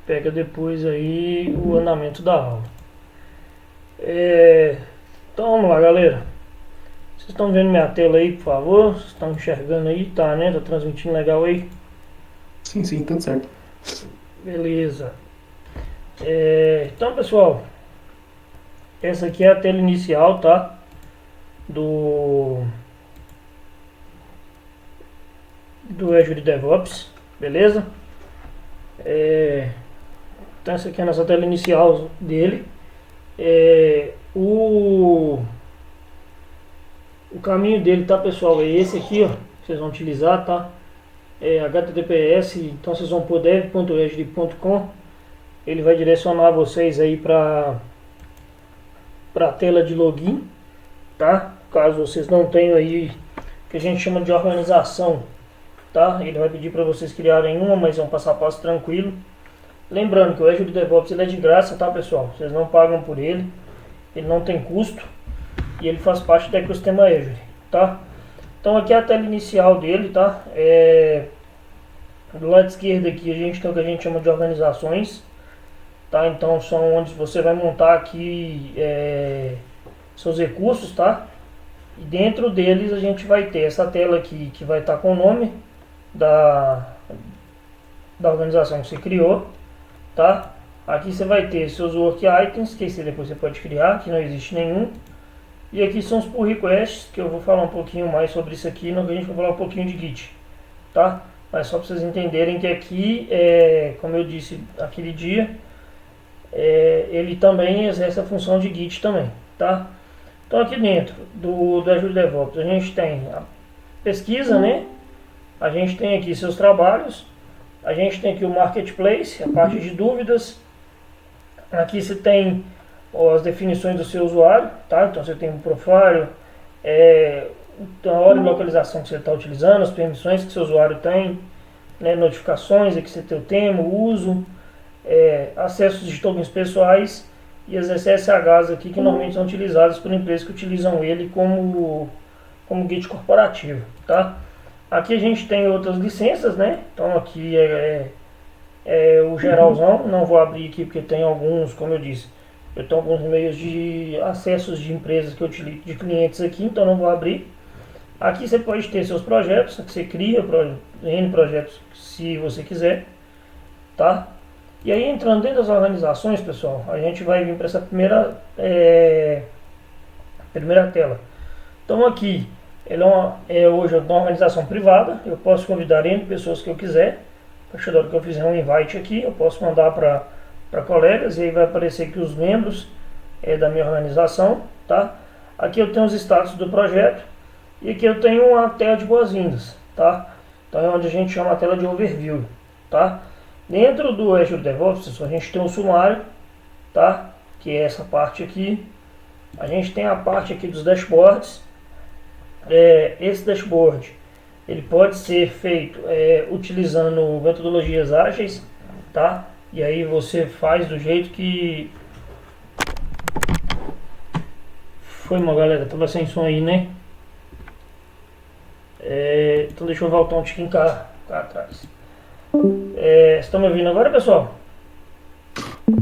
pega depois aí o andamento da aula. Então vamos lá, galera. Vocês estão vendo minha tela aí, por favor? Vocês estão enxergando aí? Tá, né? Tá transmitindo legal aí? Sim, sim, tudo certo. Beleza. Então, pessoal, essa aqui é a tela inicial, tá? Do Azure DevOps, beleza? Então essa aqui é a nossa tela inicial dele. O caminho dele, tá, pessoal? É esse aqui, ó. Que vocês vão utilizar, tá? HTTPS. Então vocês vão por dev.azure.com. Ele vai direcionar vocês aí para a tela de login, tá? Caso vocês não tenham aí o que a gente chama de organização, tá? Ele vai pedir para vocês criarem uma, mas é um passo a passo tranquilo. Lembrando que o Azure DevOps ele é de graça, tá, pessoal? Vocês não pagam por ele, ele não tem custo e ele faz parte do ecossistema Azure, tá? Então aqui é a tela inicial dele, tá? Do lado esquerdo aqui a gente tem o que a gente chama de organizações, tá? Então são onde você vai montar aqui seus recursos, tá? E dentro deles a gente vai ter essa tela aqui que vai estar com o nome da organização que você criou, tá? Aqui você vai ter seus work items, que esse depois você pode criar, que não existe nenhum. E aqui são os pull requests, que eu vou falar um pouquinho mais sobre isso aqui, no que a gente vai falar um pouquinho de Git, tá? Mas só para vocês entenderem que aqui, como eu disse aquele dia, ele também exerce a função de Git também, tá? Então aqui dentro do Azure DevOps a gente tem a pesquisa, né? A gente tem aqui seus trabalhos, a gente tem aqui o Marketplace, a parte de dúvidas. Aqui você tem as definições do seu usuário, tá? Então você tem um profile, a hora de localização que você está utilizando, as permissões que seu usuário tem, né? Notificações, aqui você tem o tema, o uso, acessos de tokens pessoais e as SSHs aqui que normalmente são utilizadas por empresas que utilizam ele como Git corporativo, tá? Aqui a gente tem outras licenças, né? Então aqui o geralzão, não vou abrir aqui porque tem alguns, como eu disse, eu tenho alguns meios de acessos de empresas que eu utilizo, de clientes aqui, então não vou abrir. Aqui você pode ter seus projetos, que você cria N projetos se você quiser, tá? E aí entrando dentro das organizações, pessoal, a gente vai vir para essa primeira tela. Então aqui, ele hoje é uma organização privada, eu posso convidar N pessoas que eu quiser. A partir da hora que eu fizer um invite aqui, eu posso mandar para colegas e aí vai aparecer aqui os membros da minha organização, tá? Aqui eu tenho os status do projeto e aqui eu tenho uma tela de boas-vindas, tá? Então é onde a gente chama a tela de overview, tá? Dentro do Azure DevOps, a gente tem um sumário, tá? Que é essa parte aqui. A gente tem a parte aqui dos dashboards. Esse dashboard ele pode ser feito utilizando metodologias ágeis, tá? E aí você faz do jeito que foi, uma galera, tava sem som aí, né? Então deixa eu voltar um tiquinho cá atrás. Vocês estão me ouvindo agora, pessoal?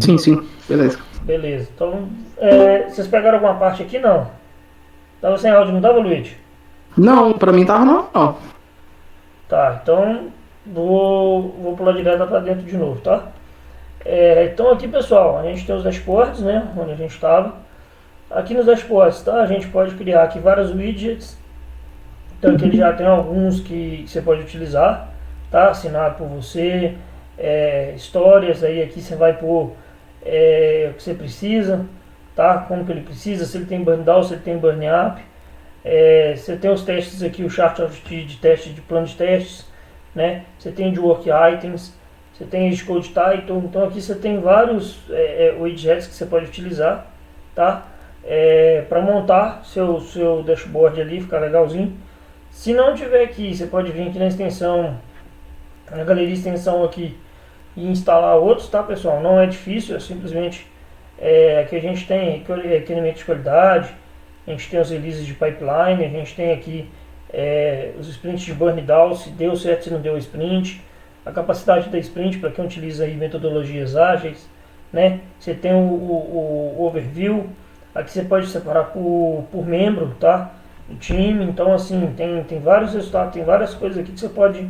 Sim, sim, beleza. Beleza. Então, vocês pegaram alguma parte aqui? Não. Tava sem áudio, não tava, Luiz? Não, pra mim tava normal. Tá, então vou pular direto para dentro de novo, tá? Então aqui, pessoal, a gente tem os dashboards, né? Onde a gente estava. Aqui nos dashboards, tá? A gente pode criar aqui vários widgets. Então aqui ele já tem alguns que você pode utilizar, tá? Assinado por você. Histórias, aí aqui você vai pôr o que você precisa, tá? Como que ele precisa, se ele tem burn down, se ele tem burn up. Você tem os testes aqui, o chart de teste, de plano de testes, né? Você tem de work items, você tem de code title, então aqui você tem vários widgets que você pode utilizar, tá? Para montar seu dashboard ali, ficar legalzinho. Se não tiver aqui, você pode vir aqui na extensão, na galeria de extensão aqui e instalar outros, tá, pessoal? Não é difícil, é simplesmente aqui a gente tem requerimento de qualidade. A gente tem os releases de pipeline, a gente tem aqui os sprints de burn down, se deu certo, se não deu o sprint. a capacidade da sprint para quem utiliza aí metodologias ágeis, né? Você tem o overview, aqui você pode separar por membro, tá? O time, então assim, tem vários resultados, tem várias coisas aqui que você pode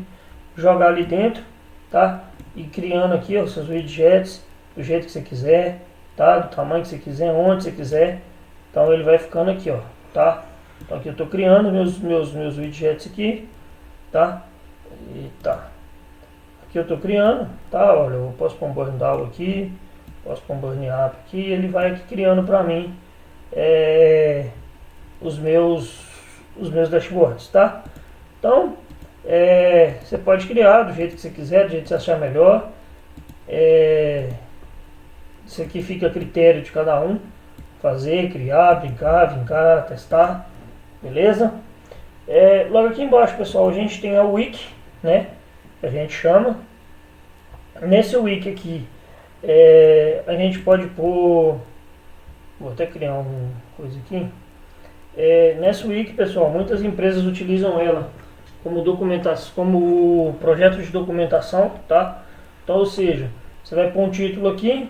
jogar ali dentro, tá? E criando aqui os seus widgets do jeito que você quiser, tá? Do tamanho que você quiser, onde você quiser. Então ele vai ficando aqui, ó, tá? Então aqui eu estou criando meus widgets aqui, tá? E tá. Aqui eu estou criando, tá? Olha, eu posso pôr um burn down aqui, posso pôr um burn up aqui, ele vai aqui criando para mim os meus dashboards, tá? Então, você pode criar do jeito que você quiser, do jeito que você achar melhor. Isso aqui fica a critério de cada um. Fazer, criar, brincar, testar. Beleza? Logo aqui embaixo, pessoal, a gente tem a wiki, né? Que a gente chama. Nesse wiki aqui, a gente pode pôr... Vou até criar uma coisa aqui. Nessa wiki, pessoal, muitas empresas utilizam ela como documentação, como projeto de documentação, tá? Então, ou seja, você vai pôr um título aqui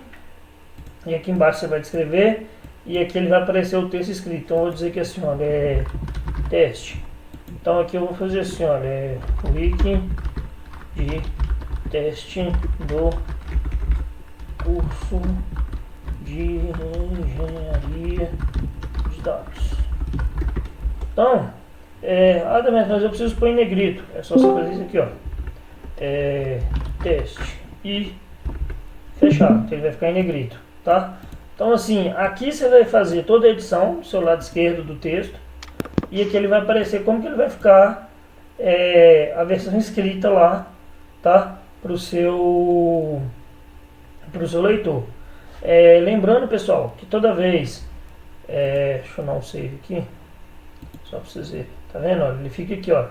e aqui embaixo você vai descrever e aqui ele vai aparecer o texto escrito. Então, eu vou dizer que assim, olha, é teste. Então, aqui eu vou fazer assim, olha, é wiki de teste do curso de engenharia de dados. Então, mas eu preciso pôr em negrito. É só você fazer isso aqui, ó. Teste e fechar, que ele vai ficar em negrito, tá? Então, assim, aqui você vai fazer toda a edição do seu lado esquerdo do texto e aqui ele vai aparecer como que ele vai ficar a versão escrita lá, tá? Para o seu leitor. Lembrando, pessoal, que toda vez, deixa eu dar um save aqui, só para vocês verem, tá vendo? Olha, ele fica aqui, ó,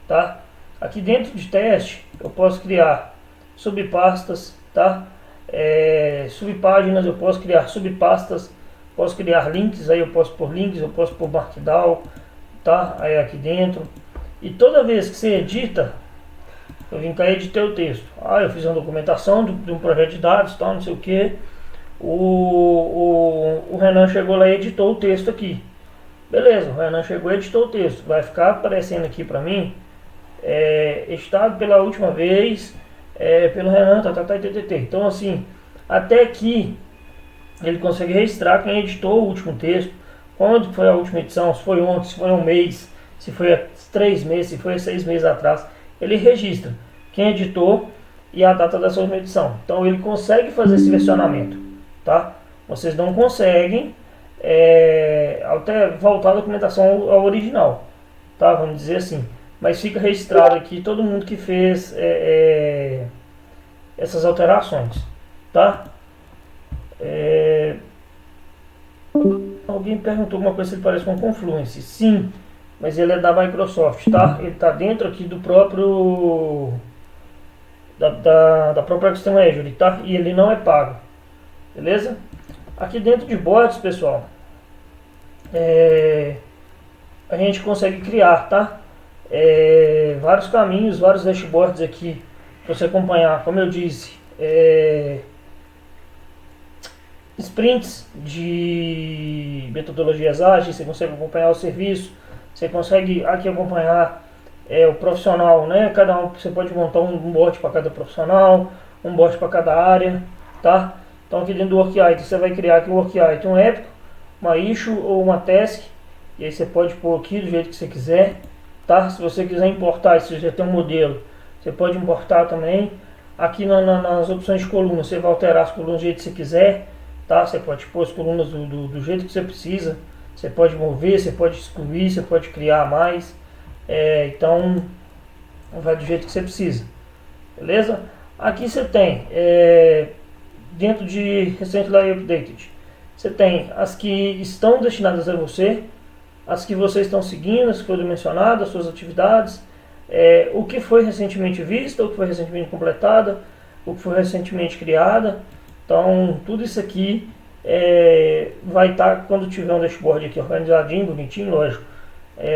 tá? Aqui dentro de teste, eu posso criar subpastas, tá? Subpáginas, eu posso criar subpastas, posso criar links, aí eu posso pôr links, eu posso pôr markdown, tá? Aí aqui dentro. E toda vez que você edita, eu vim cá e editei o texto. Eu fiz uma documentação de um projeto de dados, tal, não sei o que. O Renan chegou lá e editou o texto aqui. Beleza, o Renan chegou e editou o texto. Vai ficar aparecendo aqui para mim, editado pela última vez, pelo Renan, ttt. Então assim, até aqui ele consegue registrar quem editou o último texto, quando foi a última edição, se foi ontem, se foi um mês, se foi há 3 meses, se foi há 6 meses atrás. Ele registra quem editou e a data da sua última edição. Então ele consegue fazer esse versionamento, tá? Vocês não conseguem até voltar a documentação ao original, tá? Vamos dizer assim. Mas fica registrado aqui todo mundo que fez essas alterações, tá? Alguém perguntou alguma coisa se ele parece com o Confluence. Sim, mas ele é da Microsoft, tá? Ele está dentro aqui do próprio da própria Extreme Azure, tá? E ele não é pago, beleza? Aqui dentro de bots, pessoal, a gente consegue criar, tá? Vários caminhos, vários dashboards aqui para você acompanhar, como eu disse, sprints de metodologias ágeis, você consegue acompanhar o serviço, você consegue aqui acompanhar o profissional, né? Cada um, você pode montar um bot para cada profissional, um bot para cada área, tá? Então aqui dentro do Work Item, você vai criar aqui um Work Item, um épico, uma issue ou uma task, e aí você pode pôr aqui do jeito que você quiser, tá? Se você quiser importar, se você já tem um modelo, você pode importar também. Aqui nas opções de coluna, você vai alterar as colunas do jeito que você quiser, tá? Você pode pôr as colunas do jeito que você precisa, você pode mover, você pode excluir, você pode criar mais, então vai do jeito que você precisa, beleza? Aqui você tem, dentro de Recently Updated, você tem as que estão destinadas a você, as que vocês estão seguindo, as que foram mencionadas, as suas atividades, o que foi recentemente visto, o que foi recentemente completada, o que foi recentemente criada. Então tudo isso aqui vai estar quando tiver um dashboard aqui organizadinho, bonitinho, lógico.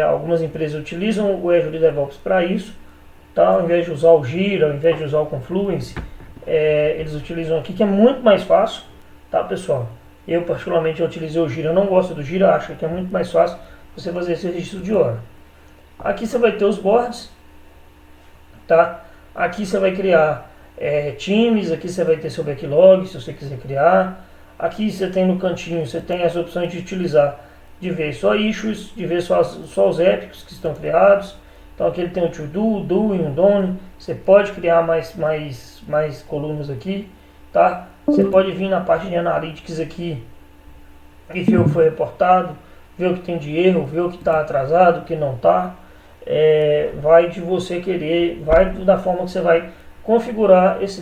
Algumas empresas utilizam o Azure DevOps para isso, tá? Ao invés de usar o Gira, ao invés de usar o Confluence, eles utilizam aqui, que é muito mais fácil, tá, pessoal? Eu particularmente utilizei o Gira, eu não gosto do Gira, acho que é muito mais fácil você fazer esse registro de hora. Aqui você vai ter os boards, tá? Aqui você vai criar times, aqui você vai ter seu backlog, se você quiser criar. Aqui você tem no cantinho, você tem as opções de utilizar, de ver só issues, de ver só os épicos que estão criados. Então aqui ele tem o to do, do e o done. Você pode criar mais colunas aqui, tá? Você pode vir na parte de analytics aqui e ver o que foi reportado, ver o que tem de erro, ver o que está atrasado, o que não está. Vai de você querer, vai da forma que você vai configurar esse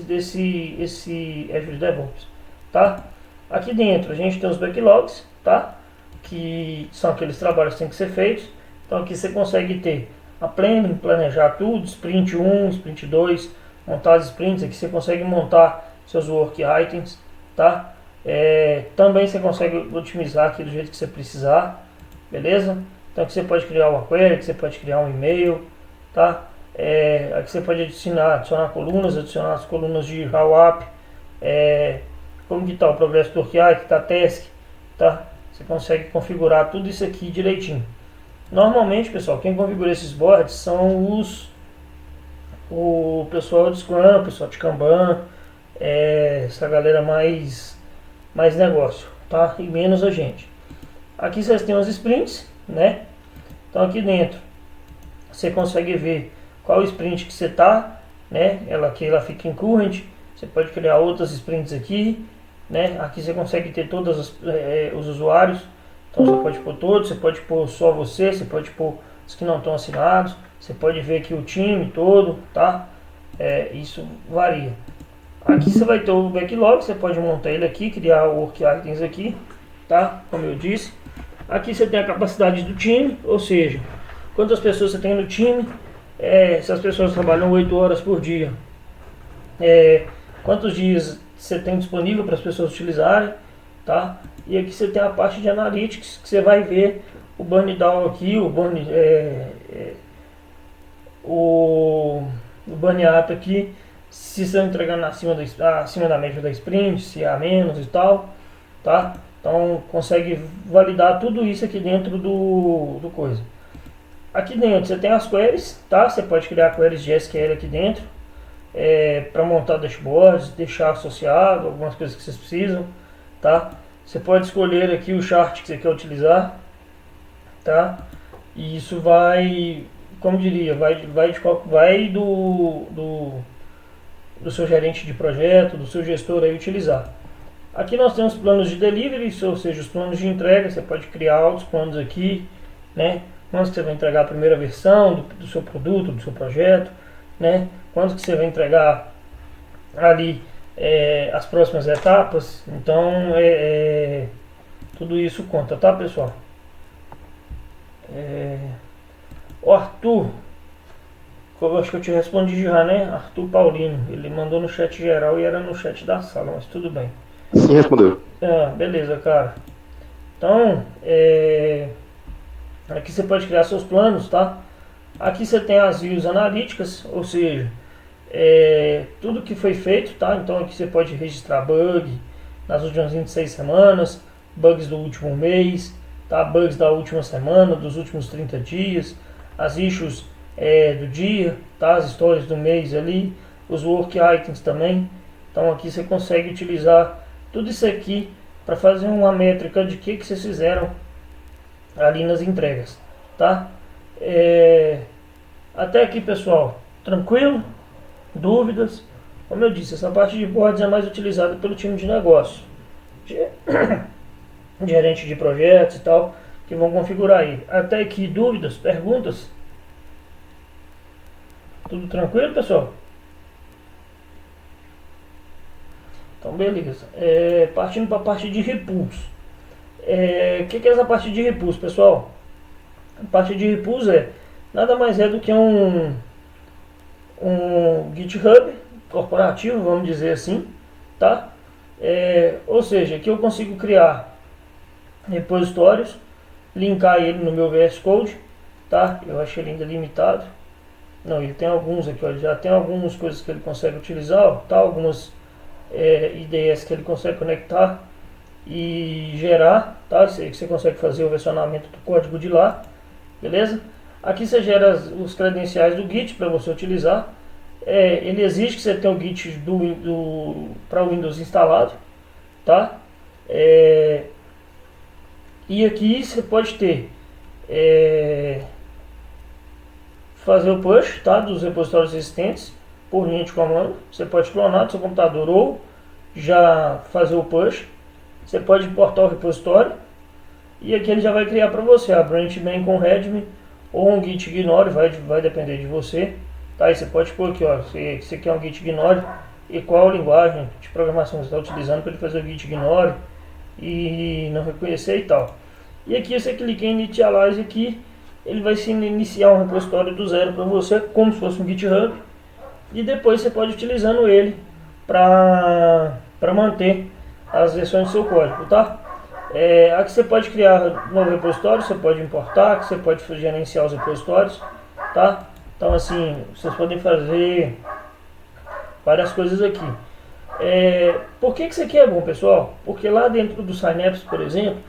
Azure DevOps, tá? Aqui dentro a gente tem os backlogs, tá? Que são aqueles trabalhos que têm que ser feitos. Então aqui você consegue ter a planning, planejar tudo, sprint 1, sprint 2, montar as sprints. Aqui você consegue montar seus work items, tá? Também você consegue otimizar aqui do jeito que você precisar, beleza? Então aqui você pode criar uma query, aqui você pode criar um e-mail, tá? Aqui você pode adicionar colunas, adicionar as colunas de how up, como que está o progresso do OKR, que está task, tá? Você consegue configurar tudo isso aqui direitinho. Normalmente, pessoal, quem configura esses boards são o pessoal de Scrum, o pessoal de Kanban, essa galera mais negócio, tá? E menos a gente. Aqui vocês têm os sprints, né? Então aqui dentro você consegue ver qual sprint que você tá, né? Ela fica em current. Você pode criar outras sprints aqui, né? Aqui você consegue ter todos os usuários. Então você pode pôr todos, você pode pôr só você pode pôr os que não estão assinados. Você pode ver aqui o time todo, tá? Isso varia. Aqui você vai ter o backlog, você pode montar ele aqui, criar o work items aqui, tá? Como eu disse. Aqui você tem a capacidade do time, ou seja, quantas pessoas você tem no time, se as pessoas trabalham 8 horas por dia, quantos dias você tem disponível para as pessoas utilizarem, tá? E aqui você tem a parte de analytics, que você vai ver o burn down aqui, o burn up aqui, se estão entregando acima da média da sprint, se há menos e tal, tá? Então consegue validar tudo isso aqui dentro do coisa. Aqui dentro você tem as queries, tá? Você pode criar queries de SQL aqui dentro, para montar dashboards, deixar associado, algumas coisas que vocês precisam, tá? Você pode escolher aqui o chart que você quer utilizar, tá? E isso vai, como diria, vai do seu gerente de projeto, do seu gestor aí utilizar. Aqui nós temos planos de delivery, ou seja, os planos de entrega. Você pode criar outros planos aqui, né? Quando você vai entregar a primeira versão do seu produto, do seu projeto, né? Quando que você vai entregar ali as próximas etapas. Então tudo isso conta, tá, pessoal? O Arthur, eu acho que eu te respondi já, né? Arthur Paulino, ele mandou no chat geral e era no chat da sala, mas tudo bem. Sim, respondeu. Beleza, cara. Então, aqui você pode criar seus planos, tá? Aqui você tem as views analíticas, ou seja, tudo que foi feito, tá? Então aqui você pode registrar bug nas últimas 26 semanas, bugs do último mês, tá? Bugs da última semana, dos últimos 30 dias, as issues do dia, tá? As histórias do mês ali, os work items também. Então aqui você consegue utilizar tudo isso aqui para fazer uma métrica de que vocês fizeram ali nas entregas, tá? Até aqui, pessoal, tranquilo? Dúvidas? Como eu disse, essa parte de boards é mais utilizada pelo time de negócio, gerente de projetos e tal, que vão configurar ele. Até aqui, dúvidas, perguntas? Tudo tranquilo, pessoal? Então, beleza. Partindo para a parte de repulso. O que é essa parte de repulso, pessoal? A parte de repulso nada mais do que um GitHub corporativo, vamos dizer assim, tá? Ou seja, aqui eu consigo criar repositórios, linkar ele no meu VS Code, tá? Eu achei ele ainda limitado. Não, ele tem alguns aqui, ó, ele já tem algumas coisas que ele consegue utilizar, ó, tá? Algumas IDEs que ele consegue conectar e gerar, tá? Você consegue fazer o versionamento do código de lá, beleza? Aqui você gera os credenciais do Git para você utilizar. Ele exige que você tenha o Git para o Windows instalado, tá? E aqui você pode ter fazer o push, tá, dos repositórios existentes por linha de comando. Você pode clonar do seu computador ou já fazer o push. Você pode importar o repositório e aqui ele já vai criar para você a branch main com readme ou um git ignore, vai depender de você, tá? E você pode pôr aqui, ó, você quer um git ignore e qual linguagem de programação você está utilizando para ele fazer o git ignore e não reconhecer e tal. E aqui você clica em initialize aqui, ele vai se iniciar um repositório do zero para você, como se fosse um GitHub, e depois você pode ir utilizando ele para manter as versões do seu código, tá? Aqui você pode criar novo repositório, você pode importar, aqui você pode gerenciar os repositórios, tá? Então assim, vocês podem fazer várias coisas aqui. Por que isso aqui é bom, pessoal? Porque lá dentro do Synapse, por exemplo,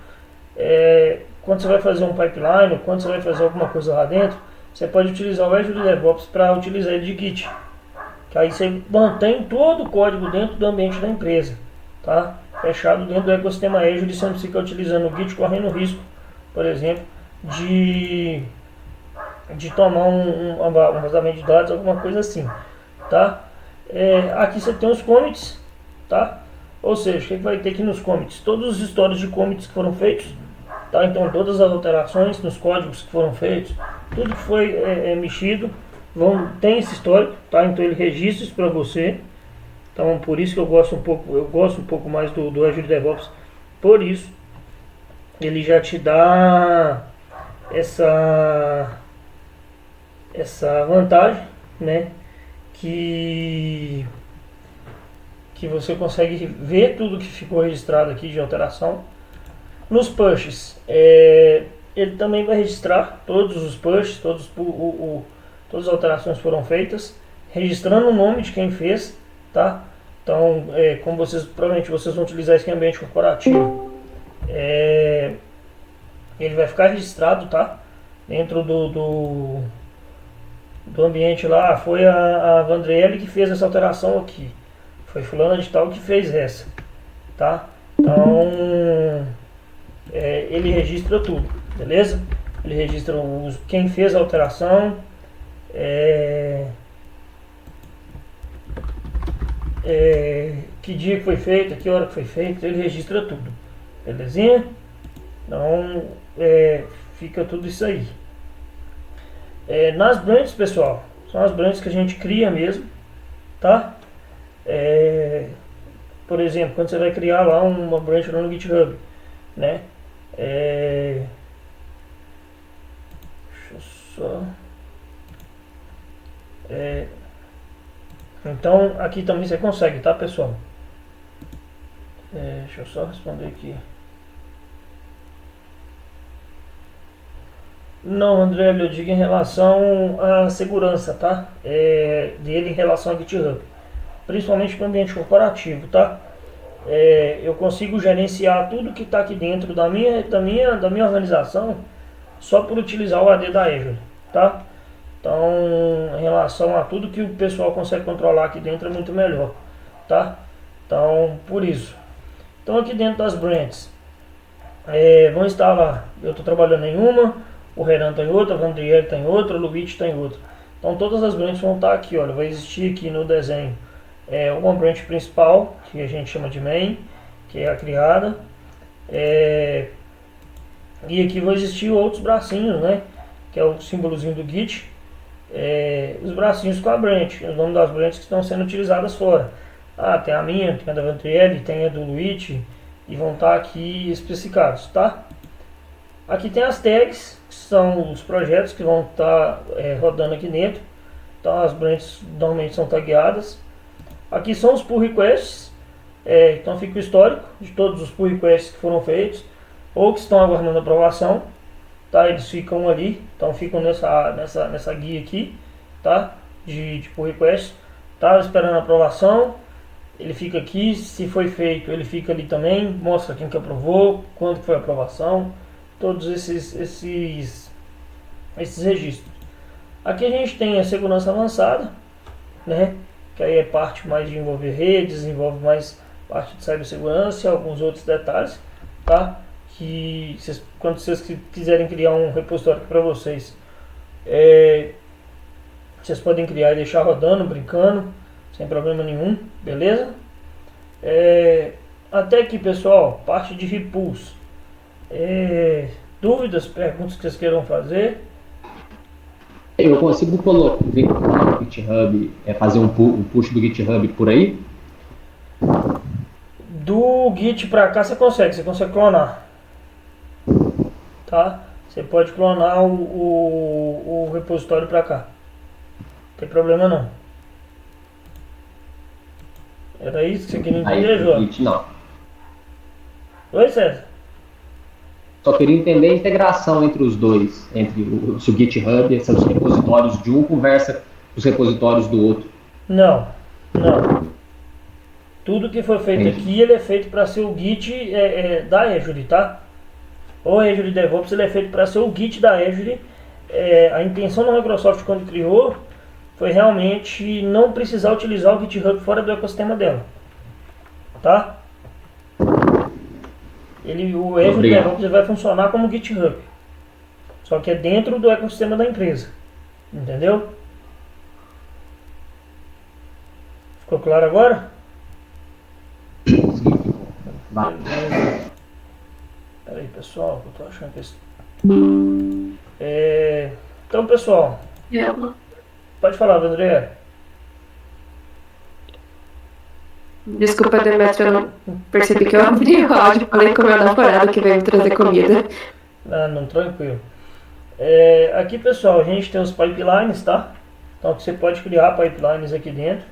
quando você vai fazer um pipeline, quando você vai fazer alguma coisa lá dentro, você pode utilizar o Azure DevOps para utilizar ele de Git. Que aí você mantém todo o código dentro do ambiente da empresa, tá? Fechado dentro do ecossistema Azure, você não fica utilizando o Git correndo risco, por exemplo, de tomar um vazamento de dados, alguma coisa assim, tá? Aqui você tem os commits, tá? Ou seja, o que vai ter aqui nos commits? Todos os históricos de commits que foram feitos, tá? Então todas as alterações nos códigos que foram feitos, tudo que foi mexido, tem esse histórico, tá? Então ele registra isso para você. Então por isso que eu gosto um pouco mais do Azure DevOps. Por isso ele já te dá essa vantagem, né? Que você consegue ver tudo que ficou registrado aqui de alteração. Nos pushes, ele também vai registrar todos os pushes, todas as alterações foram feitas, registrando o nome de quem fez, tá? Então, como provavelmente vocês vão utilizar esse ambiente corporativo, ele vai ficar registrado, tá? Dentro do ambiente lá, foi a Vandriele que fez essa alteração aqui, foi fulana de tal que fez essa, tá? Então ele registra tudo, beleza? Ele registra quem fez a alteração, que dia que foi feita, que hora que foi feita, ele registra tudo, belezinha? Então fica tudo isso aí. Nas branches, pessoal, são as branches que a gente cria mesmo, tá? Por exemplo, quando você vai criar lá uma branch no GitHub, né? Deixa eu só. Então aqui também você consegue, tá, pessoal? Deixa eu só responder aqui. Não, André, eu digo em relação à segurança, tá? Dele em relação ao GitHub, principalmente para o ambiente corporativo, tá? Eu consigo gerenciar tudo que está aqui dentro da minha organização só por utilizar o AD da Azure, tá? Então, em relação a tudo que o pessoal consegue controlar aqui dentro é muito melhor, tá? Então, por isso. Então, aqui dentro das branches, vão estar lá, eu estou trabalhando em uma, o Renan está em outra, a Vandriel está em outra, o Luiz está em outra. Então, todas as branches vão estar aqui, olha, vai existir aqui no desenho uma branch principal, que a gente chama de main, que é a criada, e aqui vão existir outros bracinhos, né, que é o símbolozinho do Git, os bracinhos com a branch, o nome das branches que estão sendo utilizadas fora. Tem a minha, tem a da Vandriel, tem a do Luiz, e vão estar aqui especificados, tá? Aqui tem as tags, que são os projetos que vão estar rodando aqui dentro. Então as branches normalmente são tagueadas. Aqui são os pull requests, então fica o histórico de todos os pull requests que foram feitos ou que estão aguardando aprovação, tá? Eles ficam ali, então ficam nessa guia aqui, tá? De pull request. Tá esperando a aprovação. Ele fica aqui, se foi feito, ele fica ali também, mostra quem que aprovou, quando foi a aprovação, todos esses registros. Aqui a gente tem a segurança avançada, né? Que aí é parte mais de envolver redes, envolve mais parte de cibersegurança e alguns outros detalhes, tá? Que quando vocês quiserem criar um repositório para vocês, vocês podem criar e deixar rodando, brincando, sem problema nenhum, beleza? Até aqui, pessoal, parte de repulse. Dúvidas, perguntas que vocês queiram fazer? Eu consigo colocar o GitHub, fazer um push do GitHub por aí? Do Git pra cá você consegue clonar. Tá? Você pode clonar o repositório pra cá. Não tem problema não. Era isso que você queria entender, João? Git não. Oi, César? Só queria entender a integração entre os dois, entre o GitHub, esses repositórios de um conversa com os repositórios do outro. Não. Tudo que foi feito aqui, ele é feito para ser o Git da Azure, tá? O Azure DevOps, ele é feito para ser o Git da Azure. A intenção da Microsoft quando criou foi realmente não precisar utilizar o GitHub fora do ecossistema dela, tá? O Azure DevOps vai funcionar como GitHub, só que é dentro do ecossistema da empresa, entendeu? Ficou claro agora? Vai. Pera aí, pessoal, que eu tô achando que então, pessoal, pode falar, André. Desculpa, Demetrio, eu não percebi que eu abri o áudio, falei com o meu namorado que veio me trazer comida. Não, tranquilo. Aqui, pessoal, a gente tem os pipelines, tá? Então você pode criar pipelines aqui dentro,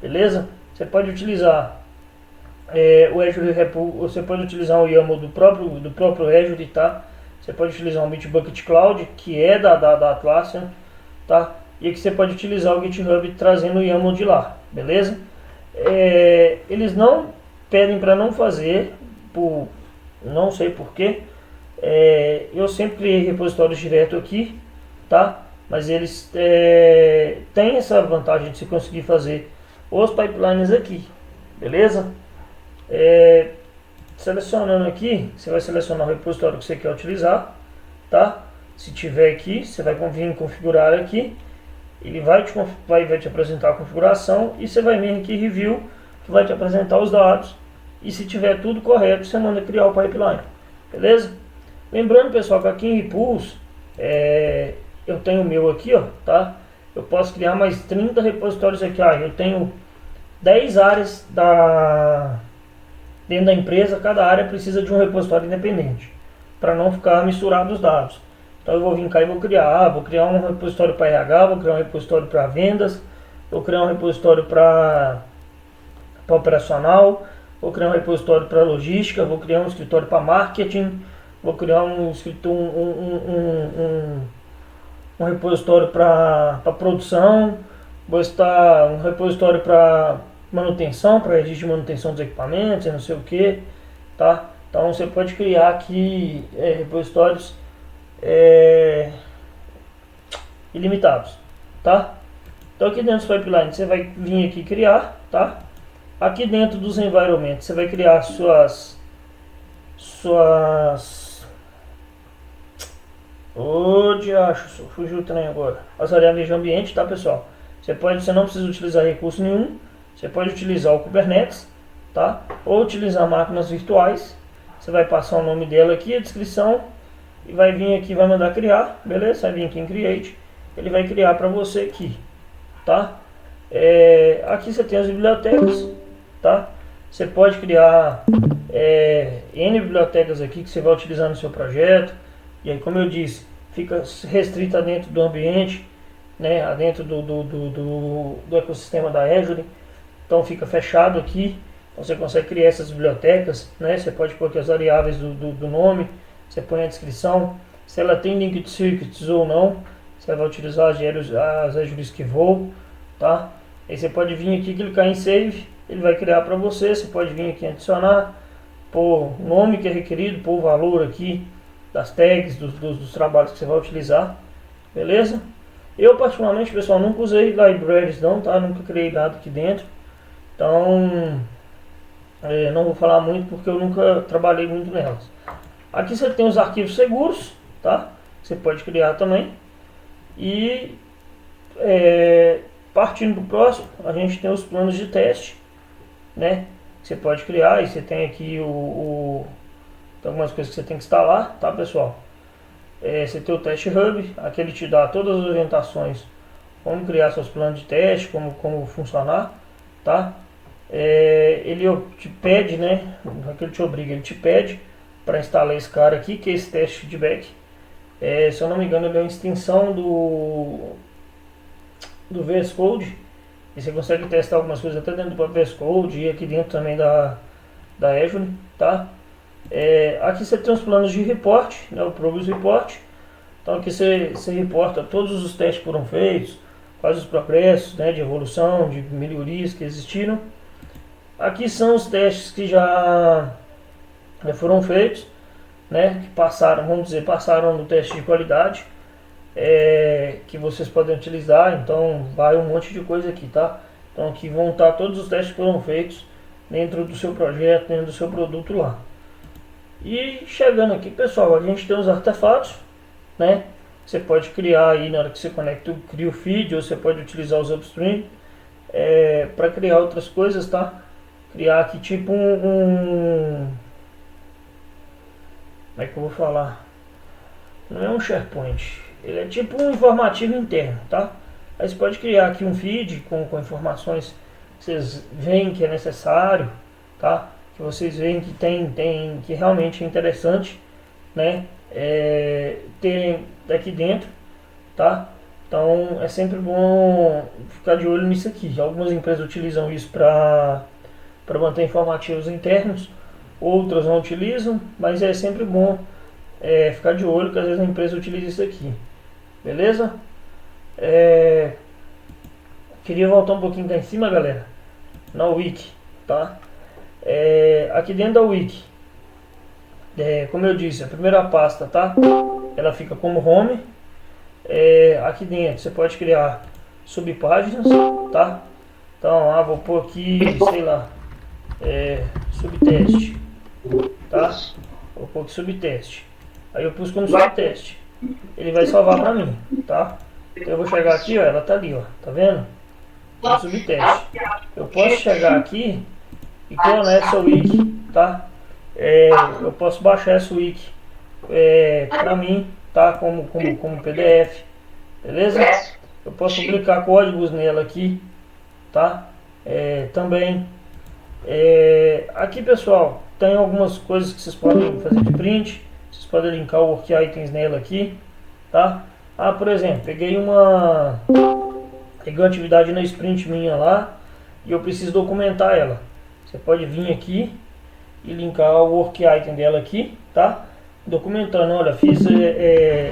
beleza? Você pode utilizar o Azure Repo, você pode utilizar o YAML do próprio Azure, tá? Você pode utilizar um Bitbucket Cloud, que é da Atlassian, tá? E aqui você pode utilizar o GitHub trazendo o YAML de lá, beleza? Eles não pedem para não fazer, por não sei porquê. Eu sempre criei repositórios direto aqui, tá? Mas eles têm essa vantagem de se conseguir fazer os pipelines aqui, beleza? Selecionando aqui, você vai selecionar o repositório que você quer utilizar, tá? Se tiver aqui, você vai vir configurar aqui. Ele vai te apresentar a configuração e você vai vir aqui em Review, que vai te apresentar os dados. E se tiver tudo correto, você manda criar o pipeline, beleza? Lembrando, pessoal, que aqui em Repulse, eu tenho o meu aqui, ó, tá? Eu posso criar mais 30 repositórios aqui. Eu tenho 10 áreas dentro da empresa, cada área precisa de um repositório independente, para não ficar misturado os dados. Então eu vou vir cá e vou criar um repositório para RH, vou criar um repositório para vendas, vou criar um repositório para operacional, vou criar um repositório para logística, vou criar um escritório para marketing, vou criar um repositório para produção, vou estar um repositório para manutenção, para registro de manutenção dos equipamentos, não sei o que, tá? Então você pode criar aqui repositórios ilimitados, tá? Então aqui dentro do pipeline você vai vir aqui criar, tá? Aqui dentro dos environments você vai criar suas fugiu o trem agora. As variáveis de ambiente, tá, pessoal? Você não precisa utilizar recurso nenhum. Você pode utilizar o Kubernetes, tá? Ou utilizar máquinas virtuais. Você vai passar o nome dela aqui, a descrição, e vai vir aqui, vai mandar criar, beleza? Vai vir aqui em Create, ele vai criar para você aqui, tá? Aqui você tem as bibliotecas, tá? Você pode criar N bibliotecas aqui que você vai utilizar no seu projeto. E aí, como eu disse, fica restrita dentro do ambiente, né? Dentro do ecossistema da Azure. Então fica fechado aqui. Então você consegue criar essas bibliotecas, né? Você pode pôr aqui as variáveis do nome, você põe a descrição, se ela tem linked circuits ou não. você vai utilizar as Azure que voam, tá? Aí você pode vir aqui, clicar em Save, ele vai criar para você. Você pode vir aqui em adicionar, pôr o nome que é requerido, pôr o valor aqui das tags, dos trabalhos que você vai utilizar, beleza? Eu particularmente, pessoal, nunca usei libraries não, tá? Nunca criei nada aqui dentro, então não vou falar muito porque eu nunca trabalhei muito nelas. Aqui você tem os arquivos seguros, tá? Você pode criar também. E partindo do próximo, a gente tem os planos de teste, né? Você pode criar e você tem aqui tem algumas coisas que você tem que instalar, tá, pessoal? Você tem o Test Hub, aqui ele te dá todas as orientações, como criar seus planos de teste, como funcionar, tá? Ele te pede, né? Aqui ele te obriga, ele te pede para instalar esse cara aqui, que é esse teste feedback. Se eu não me engano, ele é uma extensão do VS Code, e você consegue testar algumas coisas até dentro do VS Code e aqui dentro também da Azure, tá? Aqui você tem os planos de report, né, o Progress Report. Então aqui você reporta todos os testes que foram feitos, quais os progressos, né, de evolução, de melhorias que existiram. Aqui são os testes que já foram feitos, né, que passaram, vamos dizer, passaram no teste de qualidade, que vocês podem utilizar. Então vai um monte de coisa aqui, tá? Então aqui vão estar todos os testes que foram feitos dentro do seu projeto, dentro do seu produto lá. E chegando aqui, pessoal, a gente tem os artefatos, né? Você pode criar aí na hora que você conecta, cria o feed, ou você pode utilizar os upstream para criar outras coisas, tá? Criar aqui tipo como é que eu vou falar? Não é um SharePoint, ele é tipo um informativo interno, tá? Aí você pode criar aqui um feed com informações que vocês veem que é necessário, tá? Que vocês veem que que realmente é interessante, né? Ter aqui dentro, tá? Então é sempre bom ficar de olho nisso aqui. Algumas empresas utilizam isso para manter informativos internos, outras não utilizam, mas é sempre bom ficar de olho, que às vezes a empresa utiliza isso aqui, beleza? Queria voltar um pouquinho cá em cima, galera, na Wiki, tá? Aqui dentro da Wiki, como eu disse, a primeira pasta, tá? Ela fica como home. Aqui dentro você pode criar subpáginas, tá? Então, vou pôr aqui, sei lá, subteste, tá? Vou pôr aqui subteste. Aí eu pus como subteste. Ele vai salvar pra mim, tá? Então eu vou chegar aqui, ó, ela tá ali, ó, tá vendo? No subteste. Eu posso chegar aqui e clonar essa wiki, tá? Eu posso baixar essa wiki pra mim, tá? Como PDF, beleza? Eu posso publicar códigos nela aqui, tá? Também. Aqui, pessoal, tem algumas coisas que vocês podem fazer de print. Vocês podem linkar o work items nela aqui, tá? Por exemplo, peguei uma atividade na sprint minha lá e eu preciso documentar ela. Você pode vir aqui e linkar o work item dela aqui, tá? Documentando, olha, fiz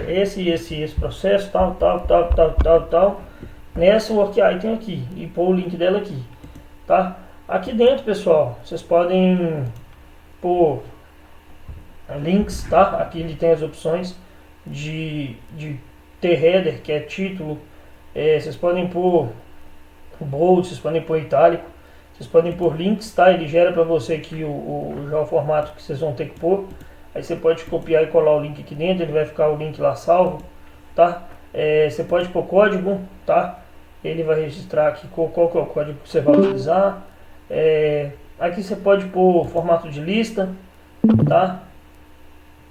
esse processo, tal, nessa work item aqui, e pôr o link dela aqui, tá? Aqui dentro, pessoal, vocês podem pôr links, tá? Aqui ele tem as opções de ter header, que é título. Vocês podem pôr bold, vocês podem pôr itálico, vocês podem pôr links, tá? Ele gera para você aqui já o formato que vocês vão ter que pôr. Aí você pode copiar e colar o link aqui dentro, ele vai ficar o link lá salvo, tá? Você pode pôr código, tá? Ele vai registrar aqui qual que é o código que você vai utilizar. Aqui você pode pôr formato de lista, tá?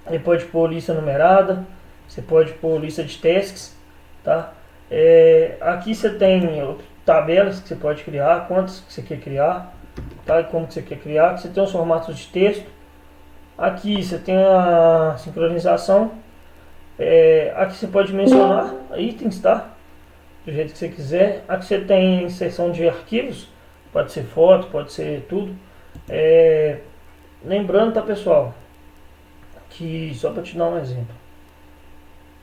Você pode pôr lista numerada, você pode pôr lista de tasks, tá? Aqui você tem tabelas que você pode criar, quantas que você quer criar, tá? E como que você quer criar. Aqui você tem os formatos de texto. Aqui você tem a sincronização. Aqui você pode mencionar itens, tá? Do jeito que você quiser. Aqui você tem inserção de arquivos, pode ser foto, pode ser tudo. Lembrando, tá, pessoal, que só para te dar um exemplo,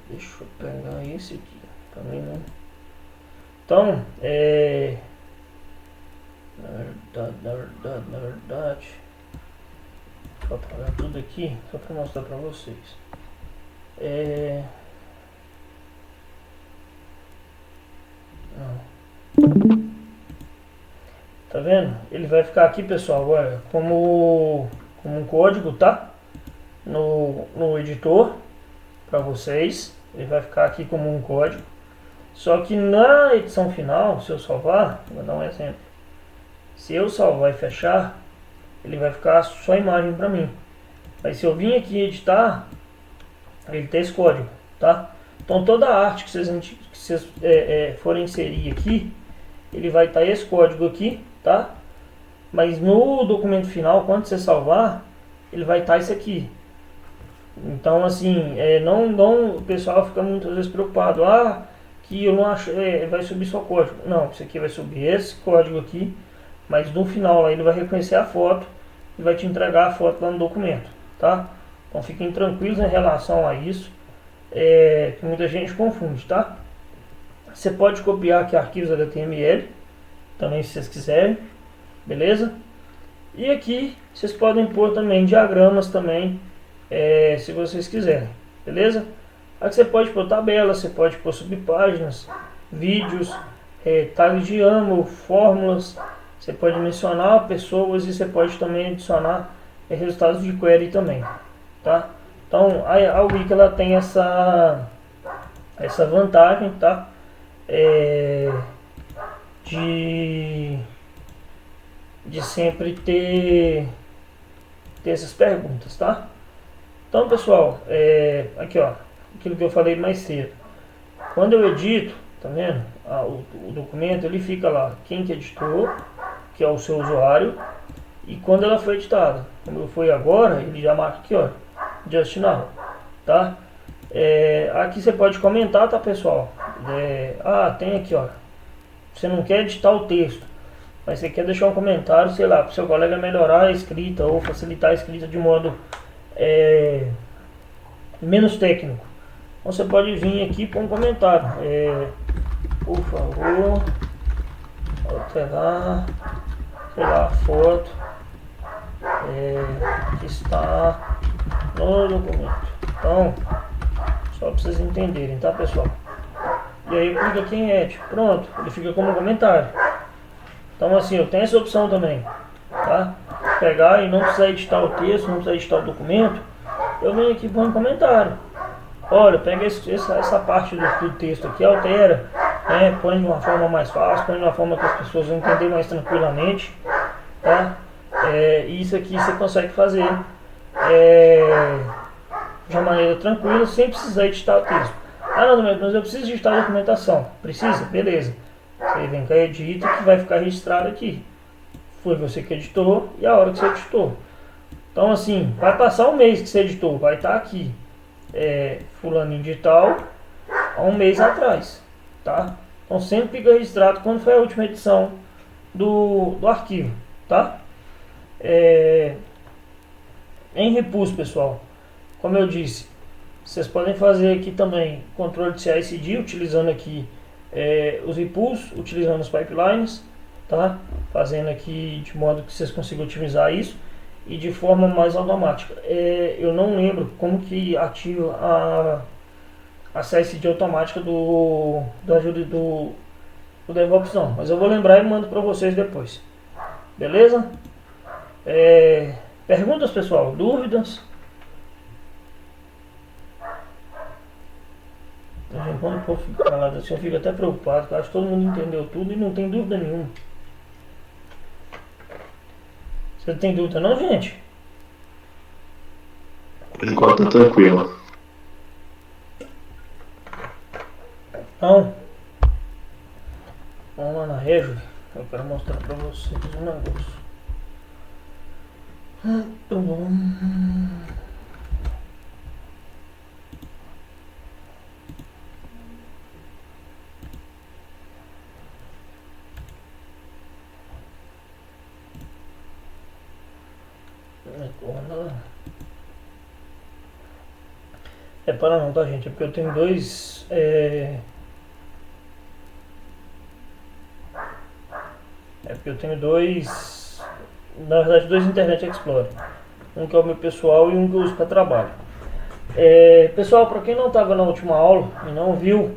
deixa eu pegar esse aqui. Pra mim não. Então, na verdade, vou apagar tudo aqui só para mostrar para vocês. Não. Tá vendo? Ele vai ficar aqui, pessoal, agora como um código, tá? No editor para vocês. Ele vai ficar aqui como um código. Só que na edição final, se eu salvar, vou dar um exemplo. Se eu salvar e fechar, ele vai ficar só imagem para mim. Mas se eu vir aqui editar, ele tem esse código, tá? Então toda a arte que vocês forem inserir aqui, ele vai estar esse código aqui, tá? Mas no documento final, quando você salvar, ele vai estar esse aqui. Então assim, não o pessoal fica muitas vezes preocupado, que eu não acho, vai subir só código. Não, isso aqui vai subir esse código aqui, mas no final ele vai reconhecer a foto e vai te entregar a foto lá no documento, tá? Então fiquem tranquilos em relação a isso, que muita gente confunde, tá? Você pode copiar aqui arquivos HTML, também se vocês quiserem, beleza? E aqui vocês podem pôr também diagramas também, se vocês quiserem, beleza? Aqui você pode pôr tabelas, você pode pôr subpáginas, vídeos, tags de YAML, fórmulas, você pode mencionar pessoas e você pode também adicionar resultados de query também, tá? Então a Wiki ela tem essa vantagem, tá? De sempre ter essas perguntas, tá? Então pessoal, aqui ó, aquilo que eu falei mais cedo, quando eu edito, tá vendo? O documento ele fica lá, quem que editou, que é o seu usuário, e quando ela foi editada. Como foi agora, ele já marca aqui ó, Just Now, tá? Aqui você pode comentar, tá pessoal? Tem aqui ó, você não quer editar o texto, mas você quer deixar um comentário, sei lá, para o seu colega melhorar a escrita ou facilitar a escrita de modo menos técnico. Então você pode vir aqui com um comentário, por favor, alterar, sei lá, a foto que está no documento. Então, só para vocês entenderem, tá pessoal? E aí clica aqui em Edit, pronto, ele fica como comentário. Então assim, eu tenho essa opção também, tá? Pegar e não precisar editar o texto, não precisar editar o documento, eu venho aqui e ponho um comentário. Olha, pega essa parte do texto aqui, altera, põe de uma forma mais fácil, põe de uma forma que as pessoas vão entender mais tranquilamente, tá? Isso aqui você consegue fazer de uma maneira tranquila, sem precisar editar o texto. Não, mas eu preciso editar a documentação. Precisa? Beleza. Você vem cá e edita, que vai ficar registrado aqui. Foi você que editou e a hora que você editou. Então assim, vai passar um mês que você editou, vai estar aqui fulaninho de tal, há um mês atrás, tá? Então sempre fica registrado quando foi a última edição do arquivo, tá? Em repulso, pessoal, como eu disse, vocês podem fazer aqui também controle de CI/CD, utilizando aqui os repulsos, utilizando os pipelines, tá? Fazendo aqui de modo que vocês consigam otimizar isso e de forma mais automática. Eu não lembro como que ativa a CI/CD automática da ajuda do DevOps não, mas eu vou lembrar e mando para vocês depois, beleza? Perguntas, pessoal? Dúvidas? Quando o povo fica calado assim, eu fico até preocupado, porque eu acho que todo mundo entendeu tudo e não tem dúvida nenhuma. Você tem dúvida não, gente? Por enquanto tá tranquilo. Então, vamos lá na Revit. Eu quero mostrar pra vocês um negócio. Muito bom. Para não, tá gente? É porque eu tenho dois É porque eu tenho dois, na verdade dois Internet Explorer. Um que é o meu pessoal e um que eu uso para trabalho. Pessoal, para quem não estava na última aula e não viu,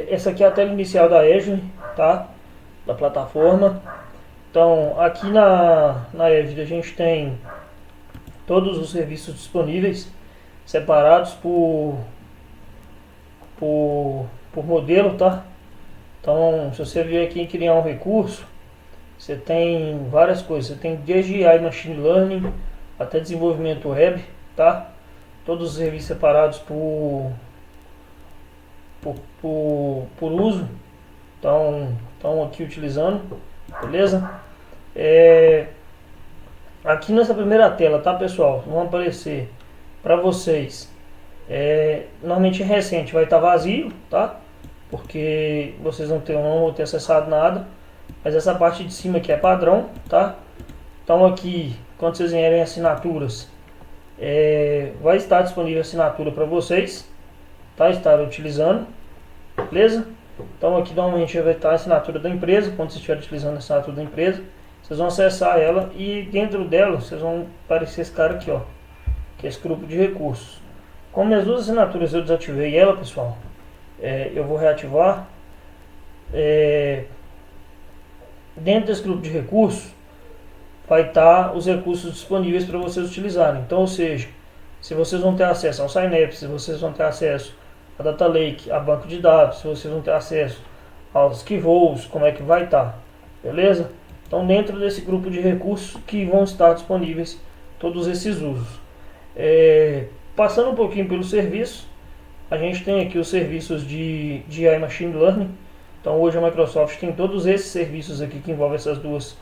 essa aqui é a tela inicial da Azure, tá? Da plataforma. Então, aqui na Azure a gente tem todos os serviços disponíveis, separados por modelo, tá? Então, se você vier aqui em criar um recurso, você tem várias coisas. Você tem desde AI Machine Learning até desenvolvimento web, tá? Todos os serviços separados por uso. Então, estão aqui utilizando, beleza? Aqui nessa primeira tela, tá, pessoal? Vão aparecer para vocês. Normalmente recente vai estar vazio, tá? Porque vocês não vão ter acessado nada. Mas essa parte de cima aqui é padrão, tá? Então aqui, quando vocês vierem assinaturas, vai estar disponível a assinatura para vocês, tá? Estar utilizando, beleza? Então aqui normalmente vai estar a assinatura da empresa. Quando vocês estiverem utilizando a assinatura da empresa, vocês vão acessar ela e dentro dela vocês vão aparecer esse cara aqui, ó, que é esse grupo de recursos. Como minhas duas assinaturas eu desativei ela, pessoal, eu vou reativar. Dentro desse grupo de recursos vai estar os recursos disponíveis para vocês utilizarem. Então, ou seja, se vocês vão ter acesso ao Synapse, se vocês vão ter acesso a Data Lake, a banco de dados, se vocês vão ter acesso aos Keyvols, como é que vai estar, beleza? Então, dentro desse grupo de recursos que vão estar disponíveis todos esses usos. Passando um pouquinho pelo serviço, a gente tem aqui os serviços de AI Machine Learning. Então hoje a Microsoft tem todos esses serviços aqui que envolvem essas duas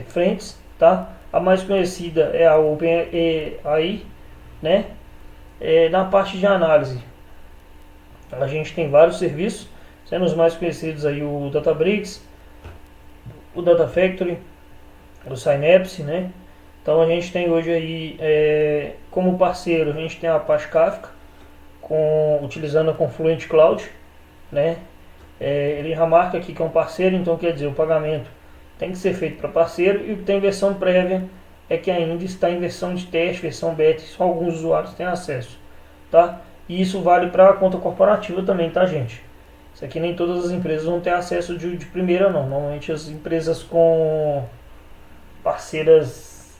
frentes, tá? A mais conhecida é a OpenAI, né? Na parte de análise, a gente tem vários serviços, sendo os mais conhecidos aí o Databricks, o Data Factory, o Synapse, né? Então a gente tem hoje aí como parceiro, a gente tem a Apache Kafka, utilizando a Confluent Cloud, né? Ele já marca aqui que é um parceiro, então quer dizer, o pagamento tem que ser feito para parceiro, e o que tem versão prévia é que ainda está em versão de teste, versão beta, e só alguns usuários têm acesso, tá? E isso vale para a conta corporativa também, tá, gente? Isso aqui nem todas as empresas vão ter acesso de primeira, não. Normalmente as empresas com parceiras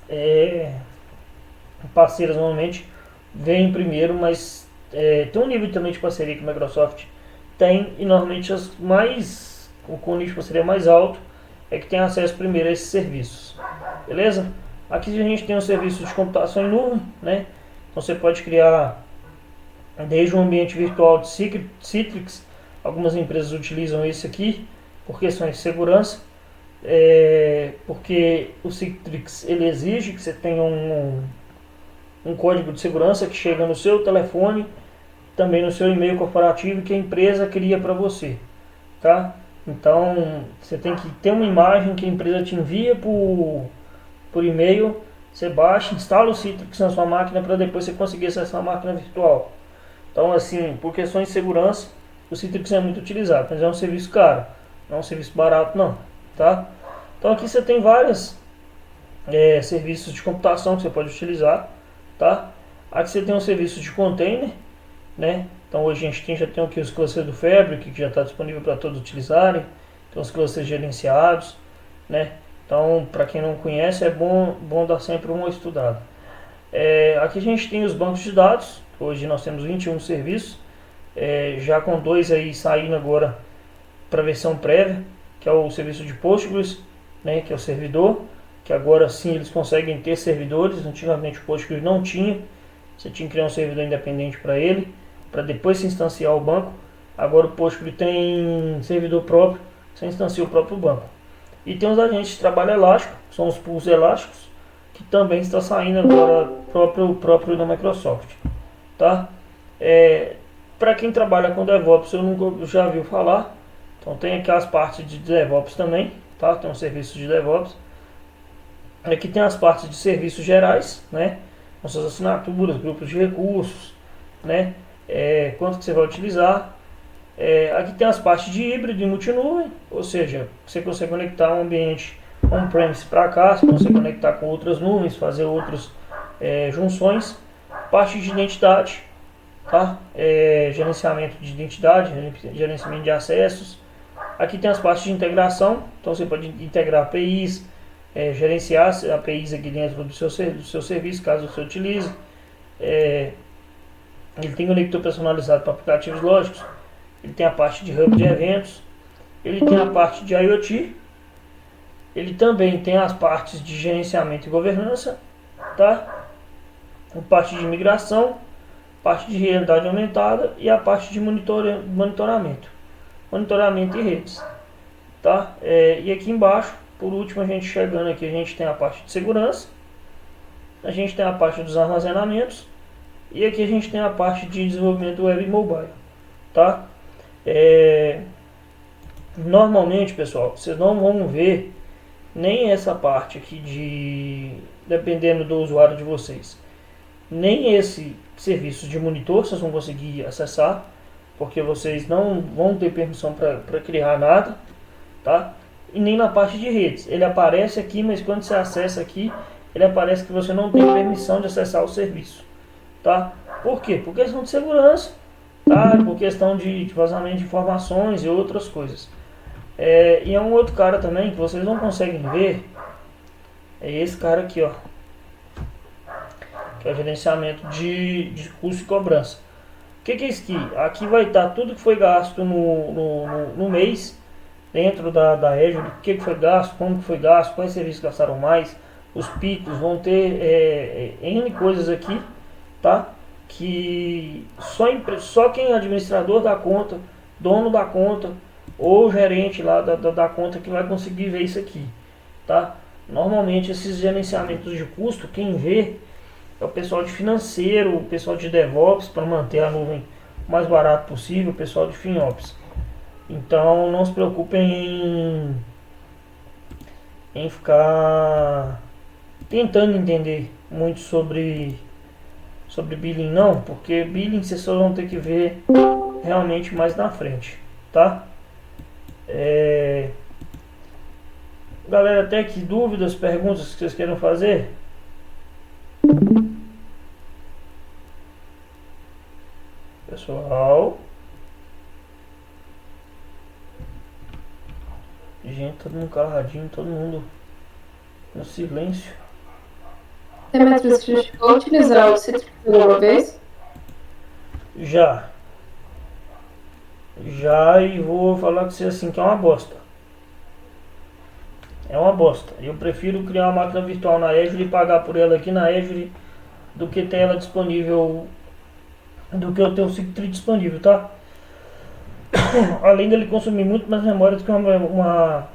normalmente vêm primeiro, mas tem um nível também de parceria que a Microsoft tem, e normalmente o nível de parceria mais alto é que tem acesso primeiro a esses serviços, beleza? Aqui a gente tem um serviço de computação em nuvem, né? Então você pode criar desde um ambiente virtual de Citrix. Algumas empresas utilizam esse aqui por questões de segurança, porque o Citrix ele exige que você tenha um código de segurança que chega no seu telefone, também no seu e-mail corporativo, que a empresa cria para você, tá? Então você tem que ter uma imagem que a empresa te envia por e-mail, você baixa, instala o Citrix na sua máquina para depois você conseguir acessar a máquina virtual. Então, assim, por questões de segurança, o Citrix é muito utilizado, mas é um serviço caro, não é um serviço barato não, tá? Então aqui você tem vários serviços de computação que você pode utilizar, tá? Aqui você tem um serviço de container, né? Então hoje a gente já tem aqui os clusters do Fabric, que já está disponível para todos utilizarem. Tem os clusters gerenciados, né? Então, para quem não conhece, é bom dar sempre uma estudada. Aqui a gente tem os bancos de dados. Hoje nós temos 21 serviços, já com 2 aí saindo agora para a versão prévia, que é o serviço de Postgres, né? Que é o servidor, que agora sim eles conseguem ter servidores. Antigamente o Postgres não tinha, você tinha que criar um servidor independente para ele, para depois se instanciar o banco. Agora o Postgres tem servidor próprio, você instancia o próprio banco. E tem os agentes de trabalho elástico, são os pools elásticos, que também está saindo agora próprio da Microsoft, tá? Para quem trabalha com DevOps, eu nunca já viu falar. Então tem aqui as partes de DevOps também, tá? Tem um serviço de DevOps. Aqui tem as partes de serviços gerais, né? Com suas assinaturas, grupos de recursos, né? Quanto que você vai utilizar. Aqui tem as partes de híbrido e multinuvem, ou seja, você consegue conectar um ambiente on-premise para cá, você consegue conectar com outras nuvens, fazer outras junções. Parte de identidade, tá? Gerenciamento de identidade, gerenciamento de acessos. Aqui tem as partes de integração, então você pode integrar APIs, gerenciar APIs aqui dentro do seu serviço, caso você utilize. Ele tem um conector personalizado para aplicativos lógicos. Ele tem a parte de hub de eventos. Ele tem a parte de IoT. Ele também tem as partes de gerenciamento e governança, tá? A parte de migração, parte de realidade aumentada e a parte de monitoramento e redes, tá? E aqui embaixo, por último, a gente chegando aqui, a gente tem a parte de segurança, a gente tem a parte dos armazenamentos e aqui a gente tem a parte de desenvolvimento web e mobile, tá? Normalmente, pessoal, vocês não vão ver nem essa parte aqui dependendo do usuário de vocês, nem esse serviço de monitor vocês vão conseguir acessar, porque vocês não vão ter permissão para criar nada, tá? E nem na parte de redes, ele aparece aqui, mas quando você acessa aqui, ele aparece que você não tem permissão de acessar o serviço, tá? Por quê? Por questão de segurança, tá? Por questão de vazamento de informações e outras coisas. E é um outro cara também que vocês não conseguem ver, é esse cara aqui, ó, que é o gerenciamento de custo e cobrança. O que é isso aqui? Aqui vai estar tudo que foi gasto no mês, dentro da Azure, o que foi gasto, como que foi gasto, quais serviços gastaram mais, os picos, vão ter N coisas aqui, tá? Que só quem é administrador da conta, dono da conta, ou gerente lá da conta que vai conseguir ver isso aqui, tá? Normalmente esses gerenciamentos de custo, quem vê é o pessoal de financeiro, o pessoal de DevOps, para manter a nuvem o mais barato possível, o pessoal de FinOps. Então não se preocupem em ficar tentando entender muito sobre billing não, porque billing vocês só vão ter que ver realmente mais na frente, tá? Galera, até aqui dúvidas, perguntas que vocês queiram fazer? Pessoal, gente, todo mundo caladinho, todo mundo no silêncio. Demetrius, você chegou a utilizar o Citrix alguma vez? Já, e vou falar com você assim que é uma bosta. É uma bosta. Eu prefiro criar uma máquina virtual na Azure e pagar por ela aqui na Azure do que ter ela disponível, do que eu ter o Citrix disponível, tá? Além dele consumir muito mais memória do que uma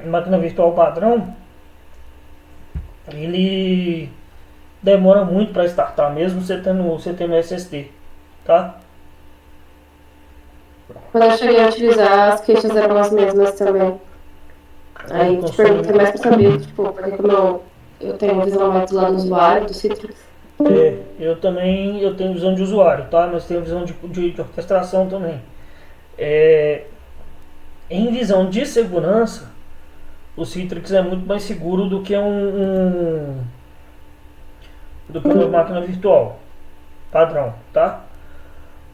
máquina virtual padrão, ele demora muito para startar, mesmo você tendo SSD, tá? Quando eu cheguei a utilizar, as queixas eram as mesmas também. Aí te perguntei mais pra saber, tipo, porque como eu tenho uma visão mais do lado do usuário, do Citrix. Eu tenho visão de usuário, tá? Mas tenho visão de orquestração também. Em visão de segurança, o Citrix é muito mais seguro do que uma máquina virtual padrão, tá?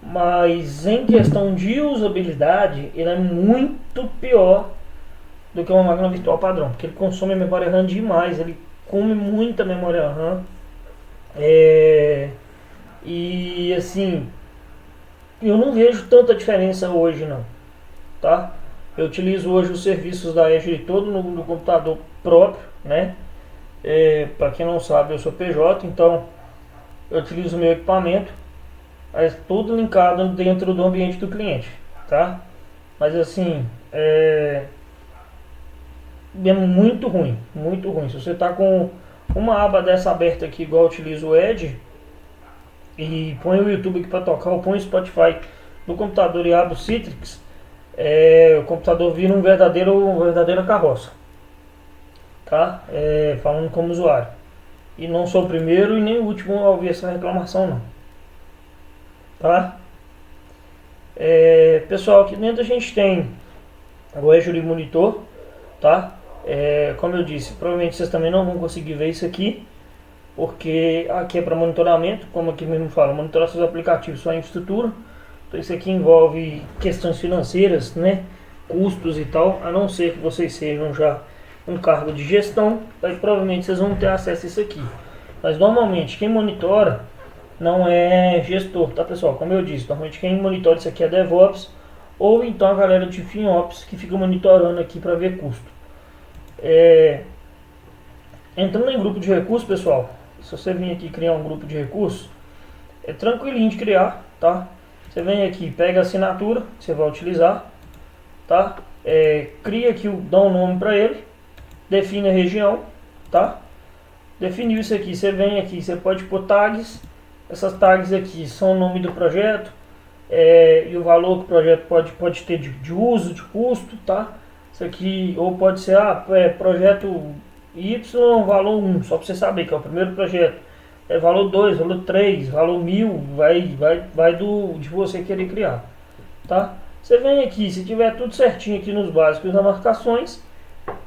Mas em questão de usabilidade, ele é muito pior do que uma máquina virtual padrão, porque ele consome memória RAM demais, ele come muita memória RAM. E assim, eu não vejo tanta diferença hoje não, tá? Eu utilizo hoje os serviços da Azure todo no computador próprio, né? Para quem não sabe, eu sou PJ, então eu utilizo o meu equipamento, tudo linkado dentro do ambiente do cliente, tá? Mas assim, é muito ruim, muito ruim. Se você tá com uma aba dessa aberta aqui, igual eu utilizo o Edge, e põe o YouTube aqui para tocar, ou põe o Spotify no computador e abre o Citrix, o computador vira uma verdadeira carroça, tá? Falando como usuário. E não sou o primeiro e nem o último a ouvir essa reclamação não, tá? Pessoal, aqui dentro a gente tem o Azure Monitor, tá? Como eu disse, provavelmente vocês também não vão conseguir ver isso aqui, porque aqui é para monitoramento, como aqui mesmo fala, monitorar seus aplicativos, sua infraestrutura. Então isso aqui envolve questões financeiras, né? Custos e tal, a não ser que vocês sejam já um cargo de gestão, aí provavelmente vocês vão ter acesso a isso aqui. Mas normalmente quem monitora não é gestor, tá pessoal? Como eu disse, normalmente quem monitora isso aqui é DevOps, ou então a galera de FinOps que fica monitorando aqui para ver custo. Entrando em grupo de recursos, pessoal, se você vir aqui criar um grupo de recursos, é tranquilinho de criar, tá? Você vem aqui, pega a assinatura que você vai utilizar, tá? Cria aqui, dá um nome para ele, define a região, tá? Definiu isso aqui, você vem aqui, você pode pôr tags. Essas tags aqui são o nome do projeto e o valor que o projeto pode ter de uso, de custo, tá? Isso aqui, ou pode ser projeto Y, valor 1, só para você saber que é o primeiro projeto. Valor 2, valor 3, valor 1000, vai de você querer criar, tá? Você vem aqui, se tiver tudo certinho aqui nos básicos das marcações,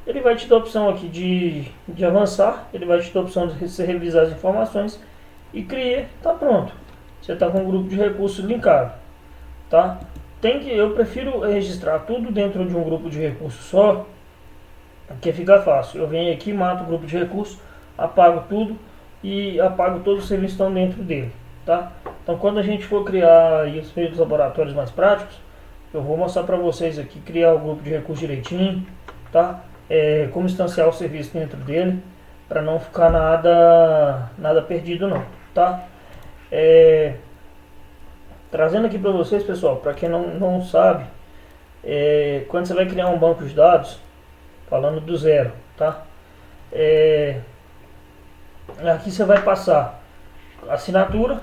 ele vai te dar a opção aqui de avançar, ele vai te dar a opção de você revisar as informações e cria, tá pronto. Você está com um grupo de recursos linkado, tá? Eu prefiro registrar tudo dentro de um grupo de recursos só, porque fica fácil. Eu venho aqui, mato o grupo de recursos, apago tudo e apago todos os serviços que estão dentro dele, tá? Então quando a gente for criar os meios laboratórios mais práticos, eu vou mostrar para vocês aqui, criar o grupo de recursos direitinho, tá? Como instanciar o serviço dentro dele, para não ficar nada perdido não, tá? Trazendo aqui para vocês, pessoal, para quem não sabe, quando você vai criar um banco de dados, falando do zero, tá? Aqui você vai passar a assinatura,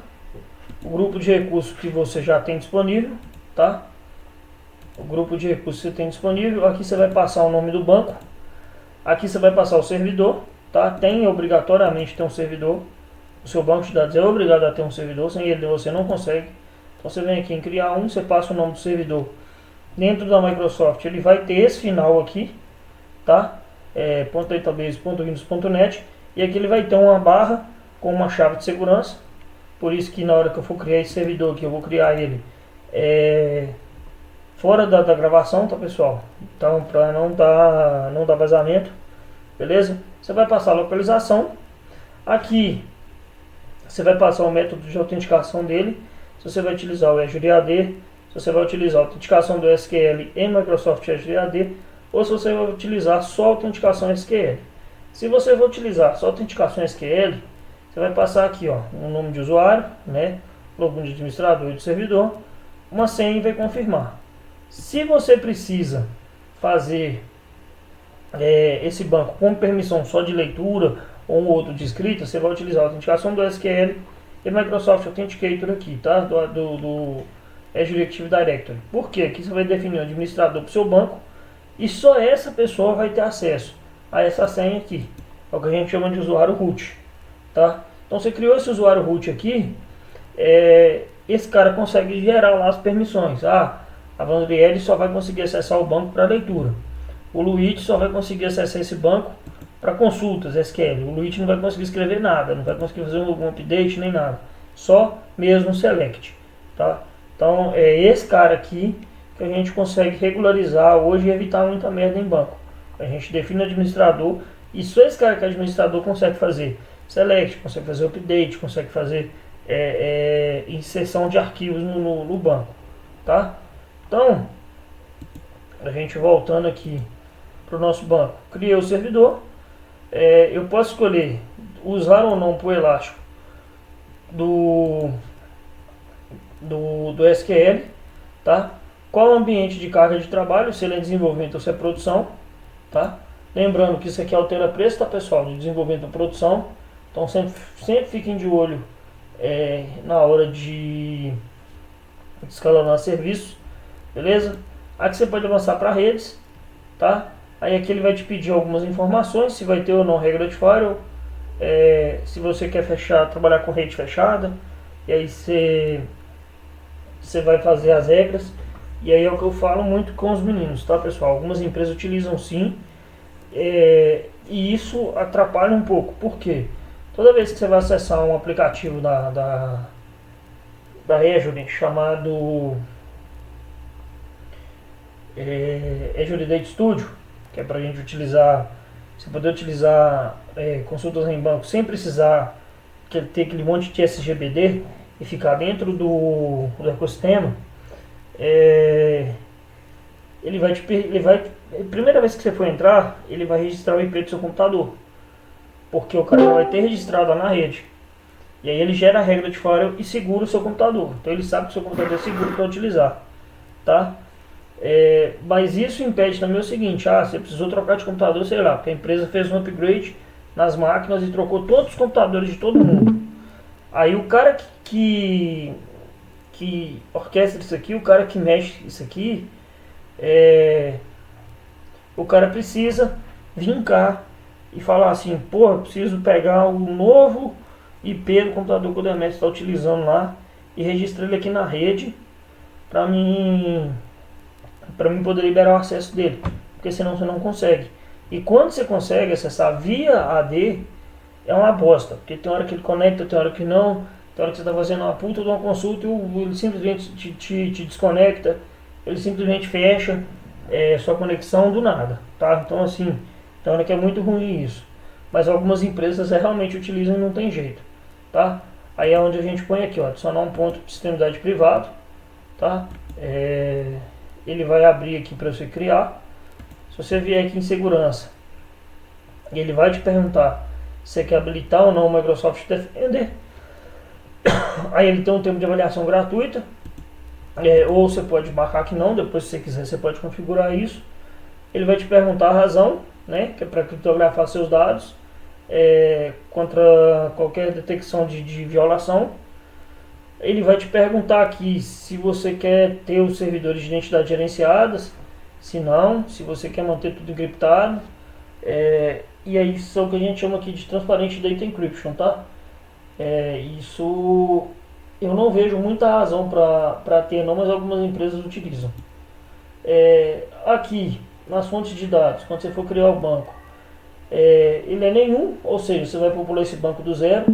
o grupo de recursos que você já tem disponível, tá? O grupo de recursos que você tem disponível, aqui você vai passar o nome do banco, aqui você vai passar o servidor, tá? Tem obrigatoriamente ter um servidor, o seu banco de dados é obrigado a ter um servidor, sem ele você não consegue. Então você vem aqui em criar você passa o nome do servidor. Dentro da Microsoft ele vai ter esse final aqui, tá? .database.windows.net, e aqui ele vai ter uma barra com uma chave de segurança. Por isso que na hora que eu for criar esse servidor aqui, eu vou criar ele fora da gravação, tá pessoal? Então para não dar vazamento, beleza? Você vai passar a localização. Aqui você vai passar o método de autenticação dele. Se você vai utilizar o Azure AD, se você vai utilizar a autenticação do SQL em Microsoft Azure AD, ou se você vai utilizar só a autenticação SQL. Se você for utilizar só a autenticação SQL, você vai passar aqui, ó, um nome de usuário, né, login de administrador e de servidor, uma senha e vai confirmar. Se você precisa fazer esse banco com permissão só de leitura ou um outro de escrita, você vai utilizar a autenticação do SQL e Microsoft Authenticator aqui, tá? Do Azure Active Directory. Por quê? Aqui você vai definir um administrador para o seu banco e só essa pessoa vai ter acesso a essa senha aqui. É o que a gente chama de usuário root, tá? Então você criou esse usuário root aqui, esse cara consegue gerar lá as permissões. A Vandriele só vai conseguir acessar o banco para leitura. O Luiz só vai conseguir acessar esse banco para consultas SQL. O Luiz não vai conseguir escrever nada, não vai conseguir fazer um update nem nada. Só mesmo select, tá? Então é esse cara aqui que a gente consegue regularizar hoje e evitar muita merda em banco. A gente define o administrador e só esse cara que é administrador consegue fazer select, consegue fazer update, consegue fazer inserção de arquivos no banco, tá? Então, a gente voltando aqui para o nosso banco, criei o servidor, eu posso escolher usar ou não para o elástico do SQL, tá? Qual o ambiente de carga de trabalho, se ele é desenvolvimento ou se é produção, tá? Lembrando que isso aqui altera preço, tá pessoal, de desenvolvimento ou produção. Então sempre fiquem de olho na hora de escalonar serviço, beleza? Aqui você pode avançar para redes, tá? Aí aqui ele vai te pedir algumas informações, se vai ter ou não regra de firewall, se você quer trabalhar com rede fechada, e aí você você vai fazer as regras. E aí é o que eu falo muito com os meninos, tá, pessoal? Algumas empresas utilizam sim, e isso atrapalha um pouco. Por quê? Toda vez que você vai acessar um aplicativo da Azure chamado Azure Data Studio, que é para a gente utilizar, você poder utilizar consultas em banco sem precisar ter aquele monte de SGBD e ficar dentro do ecossistema. Primeira vez que você for entrar, ele vai registrar o IP do seu computador, porque o cara vai ter registrado lá na rede. E aí ele gera a regra de firewall e segura o seu computador. Então ele sabe que o seu computador é seguro para utilizar, tá? Mas isso impede também o seguinte: você precisou trocar de computador, sei lá, porque a empresa fez um upgrade nas máquinas e trocou todos os computadores de todo mundo. Aí o cara que orquestra isso aqui, o cara que mexe isso aqui, o cara precisa vir cá e falar assim: pô, eu preciso pegar o novo IP do computador que o Demetrio está utilizando lá e registrar ele aqui na rede para mim poder liberar o acesso dele, porque senão você não consegue. E quando você consegue acessar via AD, é uma bosta, porque tem hora que ele conecta, tem hora que não, tem hora que você está fazendo uma puta de uma consulta e ele simplesmente te desconecta, ele simplesmente fecha sua conexão do nada, tá? Então assim, tem hora que é muito ruim isso, mas algumas empresas realmente utilizam e não tem jeito, tá? Aí é onde a gente põe aqui, ó, adicionar um ponto de sistema privado, tá? Ele vai abrir aqui para você criar. Se você vier aqui em segurança, ele vai te perguntar se você quer habilitar ou não o Microsoft Defender. Aí ele tem um tempo de avaliação gratuita, ou você pode marcar que não, depois se você quiser você pode configurar isso. Ele vai te perguntar a razão, né, que é para criptografar seus dados contra qualquer detecção de violação. Ele vai te perguntar aqui se você quer ter os servidores de identidade gerenciadas, se não, se você quer manter tudo encriptado. E aí isso é o que a gente chama aqui de Transparent Data Encryption, tá? Isso eu não vejo muita razão para ter não, mas algumas empresas utilizam. Aqui nas fontes de dados, quando você for criar o banco, ele é nenhum, ou seja, você vai popular esse banco do zero,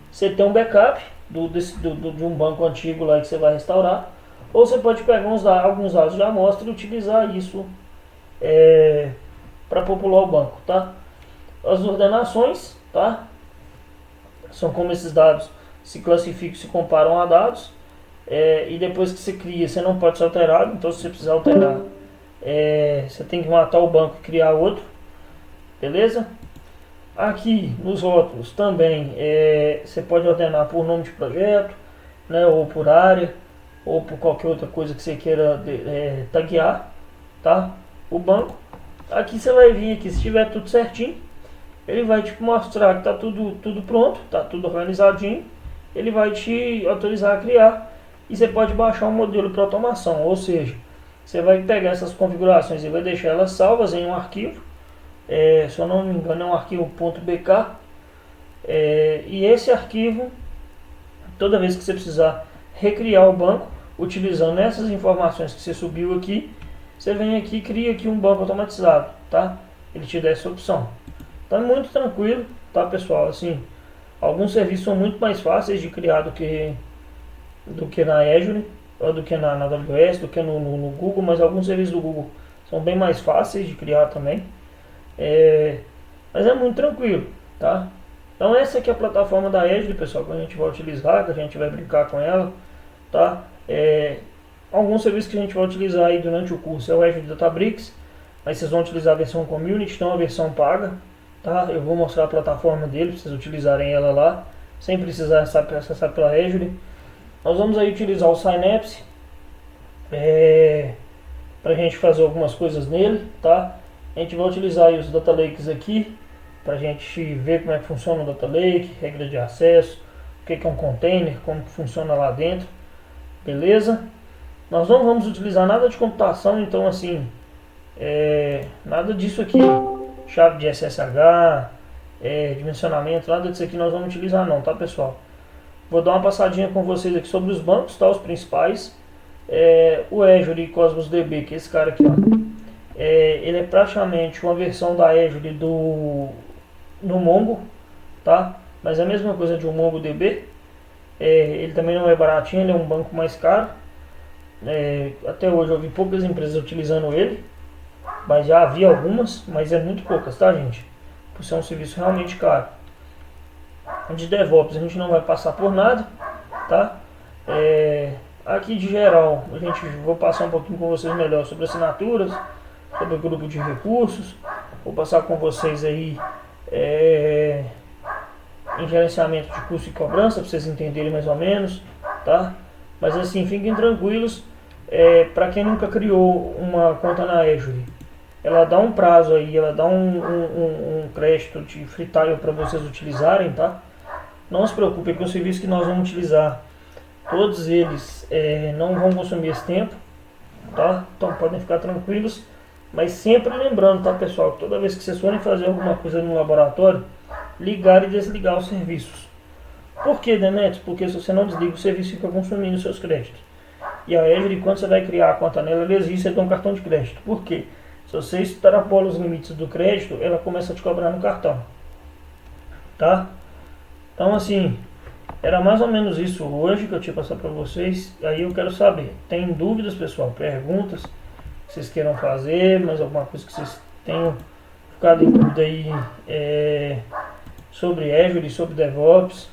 você tem um backup de um banco antigo lá que você vai restaurar, ou você pode pegar alguns dados de amostra e utilizar isso para popular o banco, tá? As ordenações, tá? São como esses dados se classificam, se comparam a dados, e depois que você cria, você não pode ser alterado. Então se você precisar alterar, você tem que matar o banco e criar outro, beleza? Aqui nos rótulos também você pode ordenar por nome de projeto, né, ou por área, ou por qualquer outra coisa que você queira taguear, tá? O banco. Aqui você vai vir aqui, se tiver tudo certinho, ele vai te mostrar que está tudo pronto, está tudo organizadinho. Ele vai te autorizar a criar e você pode baixar um modelo para automação, ou seja, você vai pegar essas configurações e vai deixar elas salvas em um arquivo. Se eu não me engano é um arquivo .bk, e esse arquivo, toda vez que você precisar recriar o banco, utilizando essas informações que você subiu aqui, você vem aqui e cria aqui um banco automatizado, tá? Ele te dá essa opção. Tá muito tranquilo, tá, pessoal? Assim, alguns serviços são muito mais fáceis de criar do que na Azure, ou do que na AWS, do que no Google, mas alguns serviços do Google são bem mais fáceis de criar também. Mas é muito tranquilo, tá? Então essa aqui é a plataforma da Azure, pessoal, que a gente vai utilizar, que a gente vai brincar com ela, tá? Alguns serviços que a gente vai utilizar aí durante o curso é o Azure Databricks, mas vocês vão utilizar a versão Community, então a versão paga, tá? Eu vou mostrar a plataforma dele para vocês utilizarem ela lá, sem precisar acessar pela Azure. Nós vamos aí utilizar o Synapse para a gente fazer algumas coisas nele, tá? A gente vai utilizar aí os Data Lakes aqui, para a gente ver como é que funciona o Data Lake, regra de acesso, o que é um container, como que funciona lá dentro, beleza? Nós não vamos utilizar nada de computação, então assim, nada disso aqui, chave de SSH, dimensionamento, nada disso aqui nós vamos utilizar não, tá, pessoal? Vou dar uma passadinha com vocês aqui sobre os bancos, tá, os principais. O Azure Cosmos DB, que é esse cara aqui, ó, ele é praticamente uma versão da Azure no Mongo, tá? Mas é a mesma coisa de um MongoDB. Ele também não é baratinho, ele é um banco mais caro. Até hoje eu vi poucas empresas utilizando ele, mas já havia algumas, mas é muito poucas, tá, gente? Por ser um serviço realmente caro. De DevOps a gente não vai passar por nada, tá? Aqui de geral, vou passar um pouquinho com vocês melhor sobre assinaturas, sobre o grupo de recursos. Vou passar com vocês aí em gerenciamento de custo e cobrança, para vocês entenderem mais ou menos, tá? Mas assim, fiquem tranquilos, para quem nunca criou uma conta na Azure, ela dá um prazo aí, ela dá um crédito de free trial para vocês utilizarem, tá? Não se preocupe com o serviço que nós vamos utilizar, todos eles não vão consumir esse tempo, tá? Então podem ficar tranquilos, mas sempre lembrando, tá, pessoal, que toda vez que vocês forem fazer alguma coisa no laboratório, ligar e desligar os serviços. Por que, Demetrios? Porque se você não desliga, o serviço fica consumindo os seus créditos. E a Azure, quando você vai criar a conta nela, ela exige você ter um cartão de crédito. Por quê? Se você extrapola os limites do crédito, ela começa a te cobrar no cartão, tá? Então assim, era mais ou menos isso hoje que eu tinha passado para vocês. Aí eu quero saber, tem dúvidas, pessoal? Perguntas que vocês queiram fazer, mais alguma coisa que vocês tenham ficado em dúvida aí sobre Azure, sobre DevOps?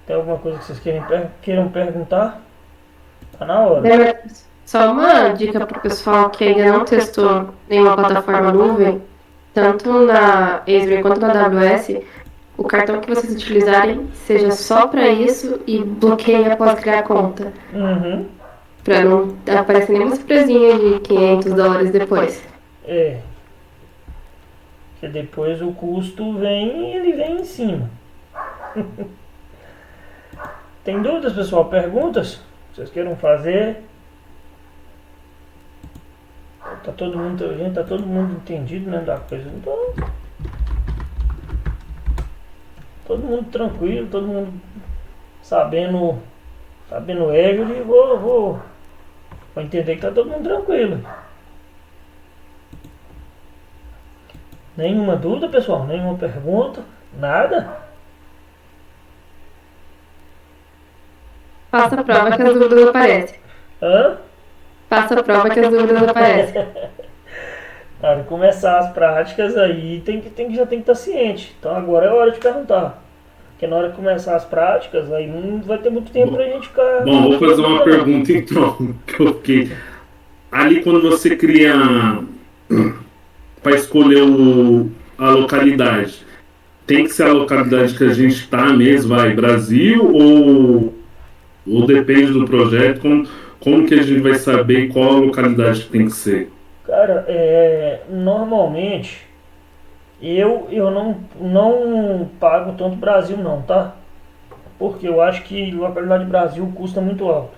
Tem alguma coisa que vocês queiram perguntar? Tá na hora. Só uma dica para o pessoal que ainda não testou nenhuma plataforma nuvem, tanto na Azure quanto na AWS, o cartão que vocês utilizarem seja só para isso e bloqueie após criar a conta. Para não aparecer nenhuma surpresinha de $500 depois. Que depois o custo ele vem em cima. Tem dúvidas, pessoal? Perguntas? Vocês queiram fazer? Tá todo mundo entendido, né, da coisa. Então, todo mundo tranquilo, todo mundo sabendo Azure, e vou entender que tá todo mundo tranquilo. Nenhuma dúvida, pessoal? Nenhuma pergunta? Nada? Faça a prova que as dúvidas aparecem. Faça a prova que as dúvidas aparecem. Na hora de começar as práticas aí, já tem que estar ciente. Então agora é hora de perguntar. Porque na hora de começar as práticas, aí não vai ter muito tempo pra gente ficar... Bom, vou fazer uma pergunta então, que eu fiquei... Ali quando você cria... para escolher a localidade, tem que ser a localidade que a gente está mesmo, Brasil, ou depende do projeto? Como que a gente vai saber qual a localidade que tem que ser? Cara, normalmente eu não pago tanto Brasil não, tá? Porque eu acho que localidade Brasil custa muito alto.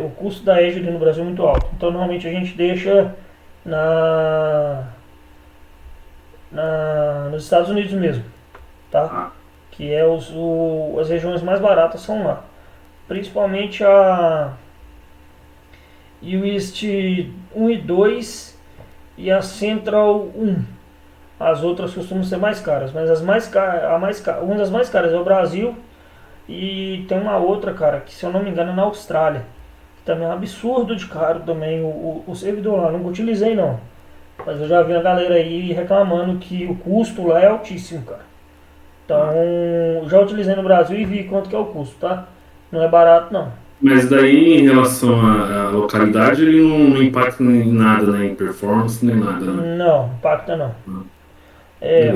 O custo da Azure no Brasil é muito alto. Então normalmente a gente deixa nos Estados Unidos mesmo, tá? Que as regiões mais baratas são lá. Principalmente a East 1 e 2 e a Central 1. As outras costumam ser mais caras, mas uma das mais caras é o Brasil, e tem uma outra, cara, que se eu não me engano é na Austrália, que também é um absurdo de caro também o servidor lá. Nunca utilizei não, mas eu já vi a galera aí reclamando que o custo lá é altíssimo, cara. Então, já utilizei no Brasil e vi quanto que é o custo, tá? Não é barato não. Mas daí, em relação à localidade, ele não impacta em nada, né? Em performance, nem nada, né? Não, impacta não.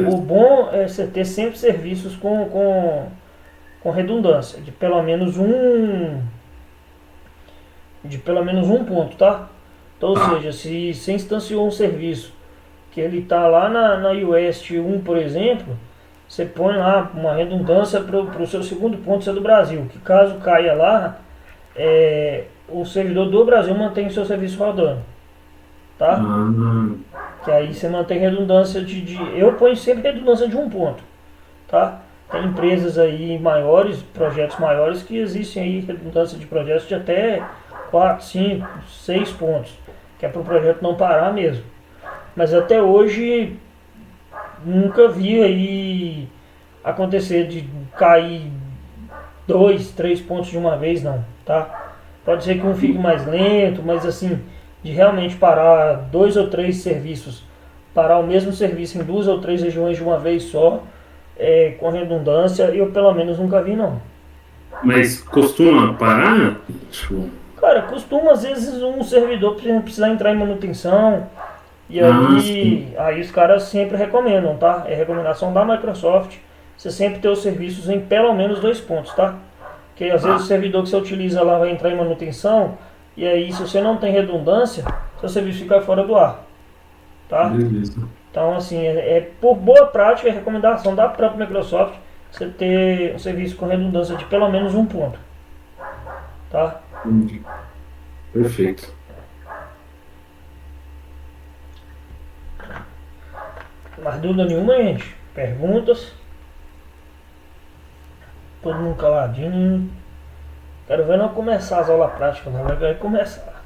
O bom é você ter sempre serviços com redundância, de pelo menos um ponto, tá? Então, ou seja, se você instanciou um serviço que ele está lá na West 1, por exemplo, você põe lá uma redundância para o seu segundo ponto ser do Brasil, que caso caia lá, o servidor do Brasil mantém o seu serviço rodando, tá? Que aí você mantém redundância eu ponho sempre redundância de um ponto, tá? Tem empresas aí maiores, projetos maiores, que existem aí redundância de projetos de até 4, 5, 6 pontos, que é para o projeto não parar mesmo. Mas até hoje nunca vi aí acontecer de cair 2, 3 pontos de uma vez, não, tá? Pode ser que um fique mais lento, mas assim, de realmente parar 2 ou 3 serviços, parar o mesmo serviço em 2 ou 3 regiões de uma vez só, com redundância, eu pelo menos nunca vi, não. Mas costuma parar? Tipo, Cara, costuma às vezes um servidor precisar entrar em manutenção, e sim. aí os caras sempre recomendam, tá? É recomendação da Microsoft, você sempre ter os serviços em pelo menos 2 pontos, tá? Porque às vezes o Ah, servidor que você utiliza lá vai entrar em manutenção, e aí se você não tem redundância, seu serviço fica fora do ar, tá? beleza. Então assim, por boa prática, é recomendação da própria Microsoft você ter um serviço com redundância de pelo menos 1 ponto, tá? Entendi. Perfeito. Mais dúvida nenhuma, gente? Perguntas? Todo mundo caladinho. Quero ver não começar as aulas práticas, não vai começar.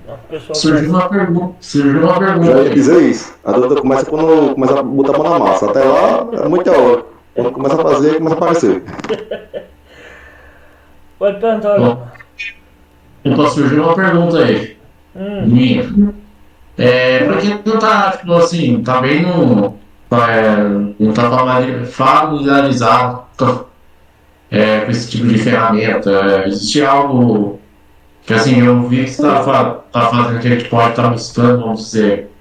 Não, o pessoal Surgiu uma pergunta. Surgiu uma Já pergunta ia aí. dizer isso. A dúvida começa quando começa a botar a mão na massa. Até lá é muita hora. Quando começa a fazer, começa a aparecer. pode perguntar, Bom, Leonardo. opa, surgiu uma pergunta aí. Minha. Pra quem não tá, tipo assim, tá bem no. Não tá familiarizado com esse tipo de ferramenta, existe algo que, assim, eu vi que você tá fazendo que a gente pode estar buscando, vamos dizer,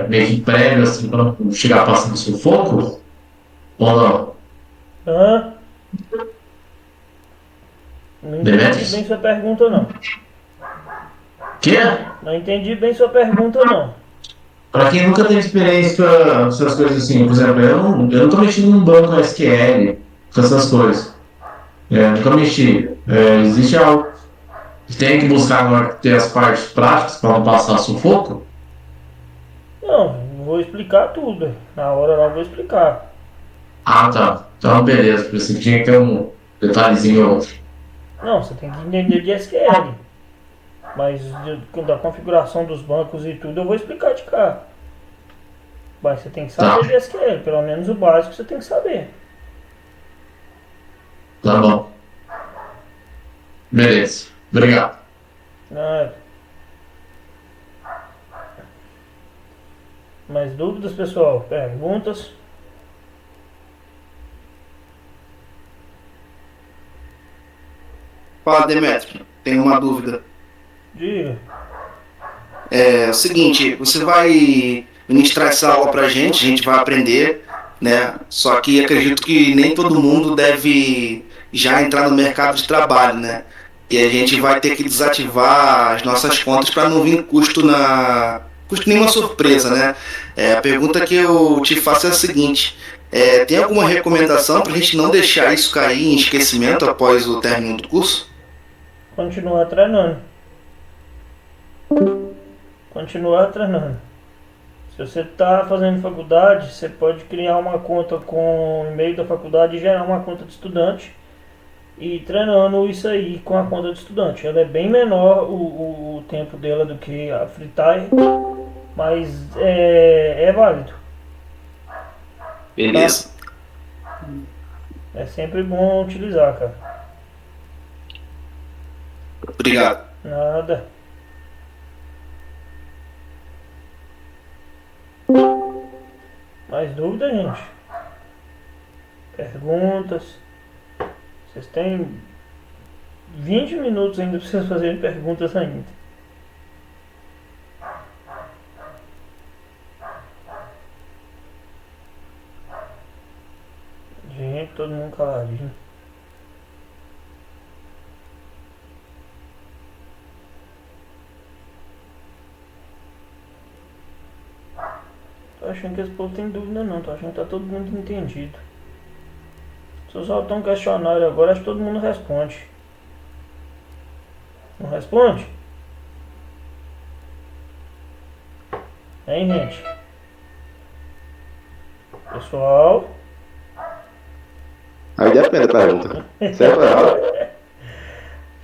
meio que prévio, assim, para não chegar passando sufoco? Ou não? Hã? Não entendi Demetrius? bem sua pergunta, não. Que? Não entendi bem sua pergunta, não. Para quem nunca teve experiência com essas coisas assim, por exemplo, eu não tô mexendo num banco SQL, com essas coisas. Nunca mexi. Existe algo que tem que buscar agora ter as partes práticas para não passar sufoco? Não, vou explicar tudo. Na hora lá eu vou explicar. Ah, tá. Então, beleza. Pensei que tinha que ter um detalhezinho ou outro. Não, você tem que entender de SQL. Mas da configuração dos bancos e tudo eu vou explicar de cá. Mas você tem que Tá, saber de SQL. Pelo menos o básico você tem que saber. tá bom. Beleza. Obrigado. Né? Mais dúvidas, pessoal? Perguntas? Fala, Demetrio. Tenho uma dúvida. Diga. É o seguinte, você vai ministrar essa aula pra gente, a gente vai aprender, né? Só que acredito que nem todo mundo deve já entrar no mercado de trabalho, né? E a gente vai ter que desativar as nossas contas para não vir custo nenhuma surpresa, né? A pergunta que eu te faço é a seguinte: tem alguma recomendação para a gente não deixar isso cair em esquecimento após o término do curso? Continuar treinando. Continuar treinando. Se você está fazendo faculdade, você pode criar uma conta com o e-mail da faculdade e gerar uma conta de estudante e ir treinando isso aí com a conta de estudante. Ela é bem menor o tempo dela do que a FreeTire, mas é válido. Beleza. É sempre bom utilizar, cara. Obrigado. Nada. Mais dúvida, gente? Perguntas? Vocês têm 20 minutos ainda para vocês fazerem perguntas ainda. Gente, todo mundo caladinho. Tô achando que esse povo tem dúvida não, tô achando que tá todo mundo entendido. Se eu soltar um questionário agora, acho que todo mundo responde. Não responde? Hein, gente? Pessoal? Aí depende da pergunta. Certo ou errado?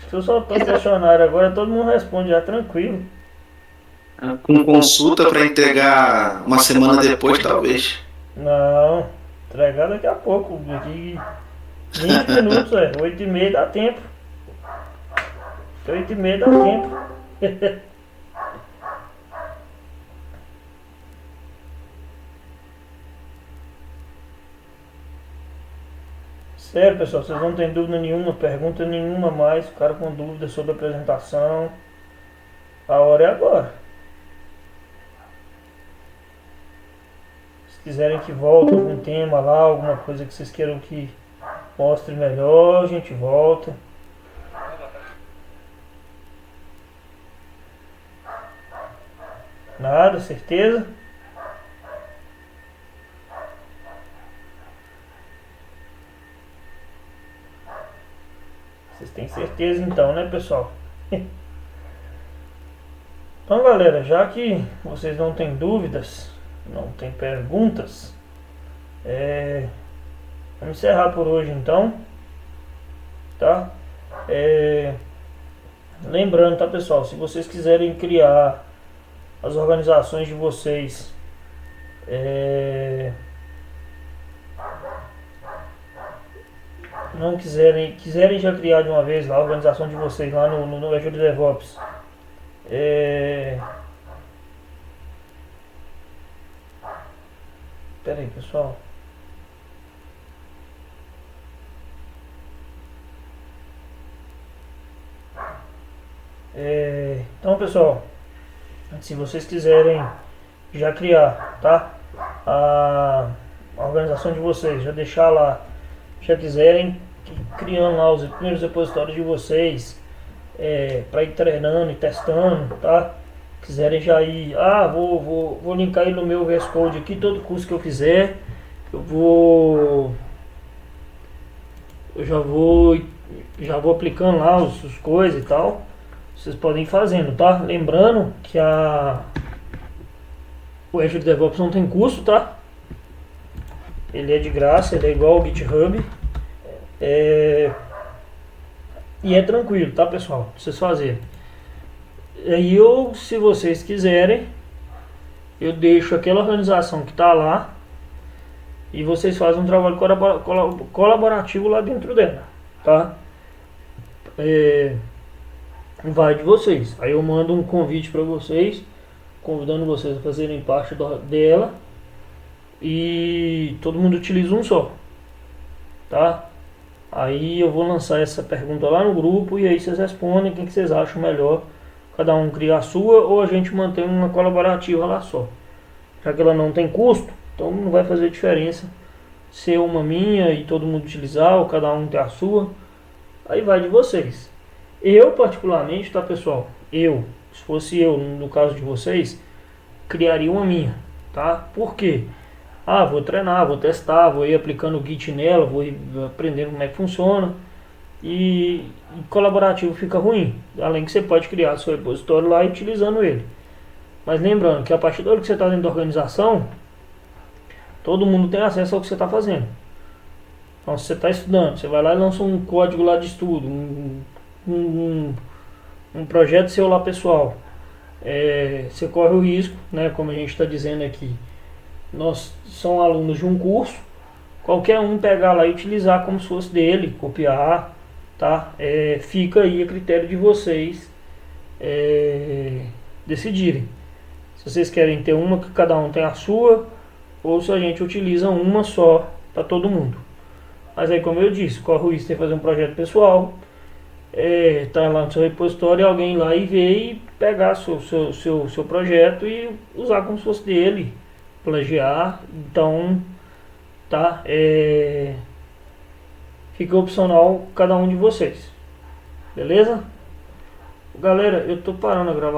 Se eu soltar o questionário agora, todo mundo responde já tranquilo. Com consulta para entregar uma semana depois, talvez. Não, entregar daqui a pouco. Daqui 20 minutos, 8h30 dá tempo. 8h30 dá tempo. Sério, pessoal, vocês não têm dúvida nenhuma, pergunta nenhuma mais. Ficaram com dúvida sobre a apresentação. A hora é agora. Se quiserem que volte algum tema lá, alguma coisa que vocês queiram que mostre melhor, a gente volta. Nada, certeza? Vocês têm certeza então, né, pessoal? Então, galera, já que vocês não têm dúvidas, não têm perguntas, vamos encerrar por hoje então, tá? Lembrando, tá, pessoal, se vocês quiserem criar as organizações de vocês, não quiserem já criar de uma vez lá a organização de vocês lá no Azure DevOps, pera aí, pessoal. Então, pessoal, se vocês quiserem já criar, tá, a organização de vocês, já deixar lá, já quiserem criando lá os primeiros repositórios de vocês, para ir treinando e testando, tá? Quiserem já ir, vou linkar ele no meu VS Code aqui, todo curso que eu fizer, eu já vou aplicando lá os coisas e tal. Vocês podem ir fazendo, tá? Lembrando que o Azure DevOps não tem custo, tá? Ele é de graça, ele é igual ao GitHub. E é tranquilo, tá, pessoal? Pra vocês fazerem. Aí se vocês quiserem, eu deixo aquela organização que tá lá e vocês fazem um trabalho colaborativo lá dentro dela, tá? Vai de vocês. Aí eu mando um convite para vocês, convidando vocês a fazerem parte dela, e todo mundo utiliza um só, tá? Aí eu vou lançar essa pergunta lá no grupo e aí vocês respondem o que vocês acham melhor. Cada um cria a sua ou a gente mantém uma colaborativa lá só. Já que ela não tem custo, então não vai fazer diferença ser uma minha e todo mundo utilizar, ou cada um ter a sua. Aí vai de vocês. Eu particularmente, tá, pessoal? Se fosse eu, no caso de vocês, criaria uma minha, tá? Por quê? Vou treinar, vou testar, vou ir aplicando o Git nela, vou ir aprendendo como é que funciona. E colaborativo fica ruim. Além que você pode criar seu repositório lá e utilizando ele. Mas lembrando que a partir da hora que você está dentro da organização, todo mundo tem acesso ao que você está fazendo. Então, se você está estudando, você vai lá e lança um código lá de estudo, um projeto seu lá pessoal. Você corre o risco, né, como a gente está dizendo aqui, nós somos alunos de um curso, qualquer um pegar lá e utilizar como se fosse dele, copiar, tá? Fica aí a critério de vocês decidirem. Se vocês querem ter uma que cada um tem a sua, ou se a gente utiliza uma só para todo mundo. Mas aí, como eu disse, corre o risco de fazer um projeto pessoal, tá lá no seu repositório, alguém ir lá e ver e pegar seu projeto e usar como se fosse dele, plagiar. Então, tá? Fica opcional cada um de vocês. Beleza? Galera, eu tô parando a gravar.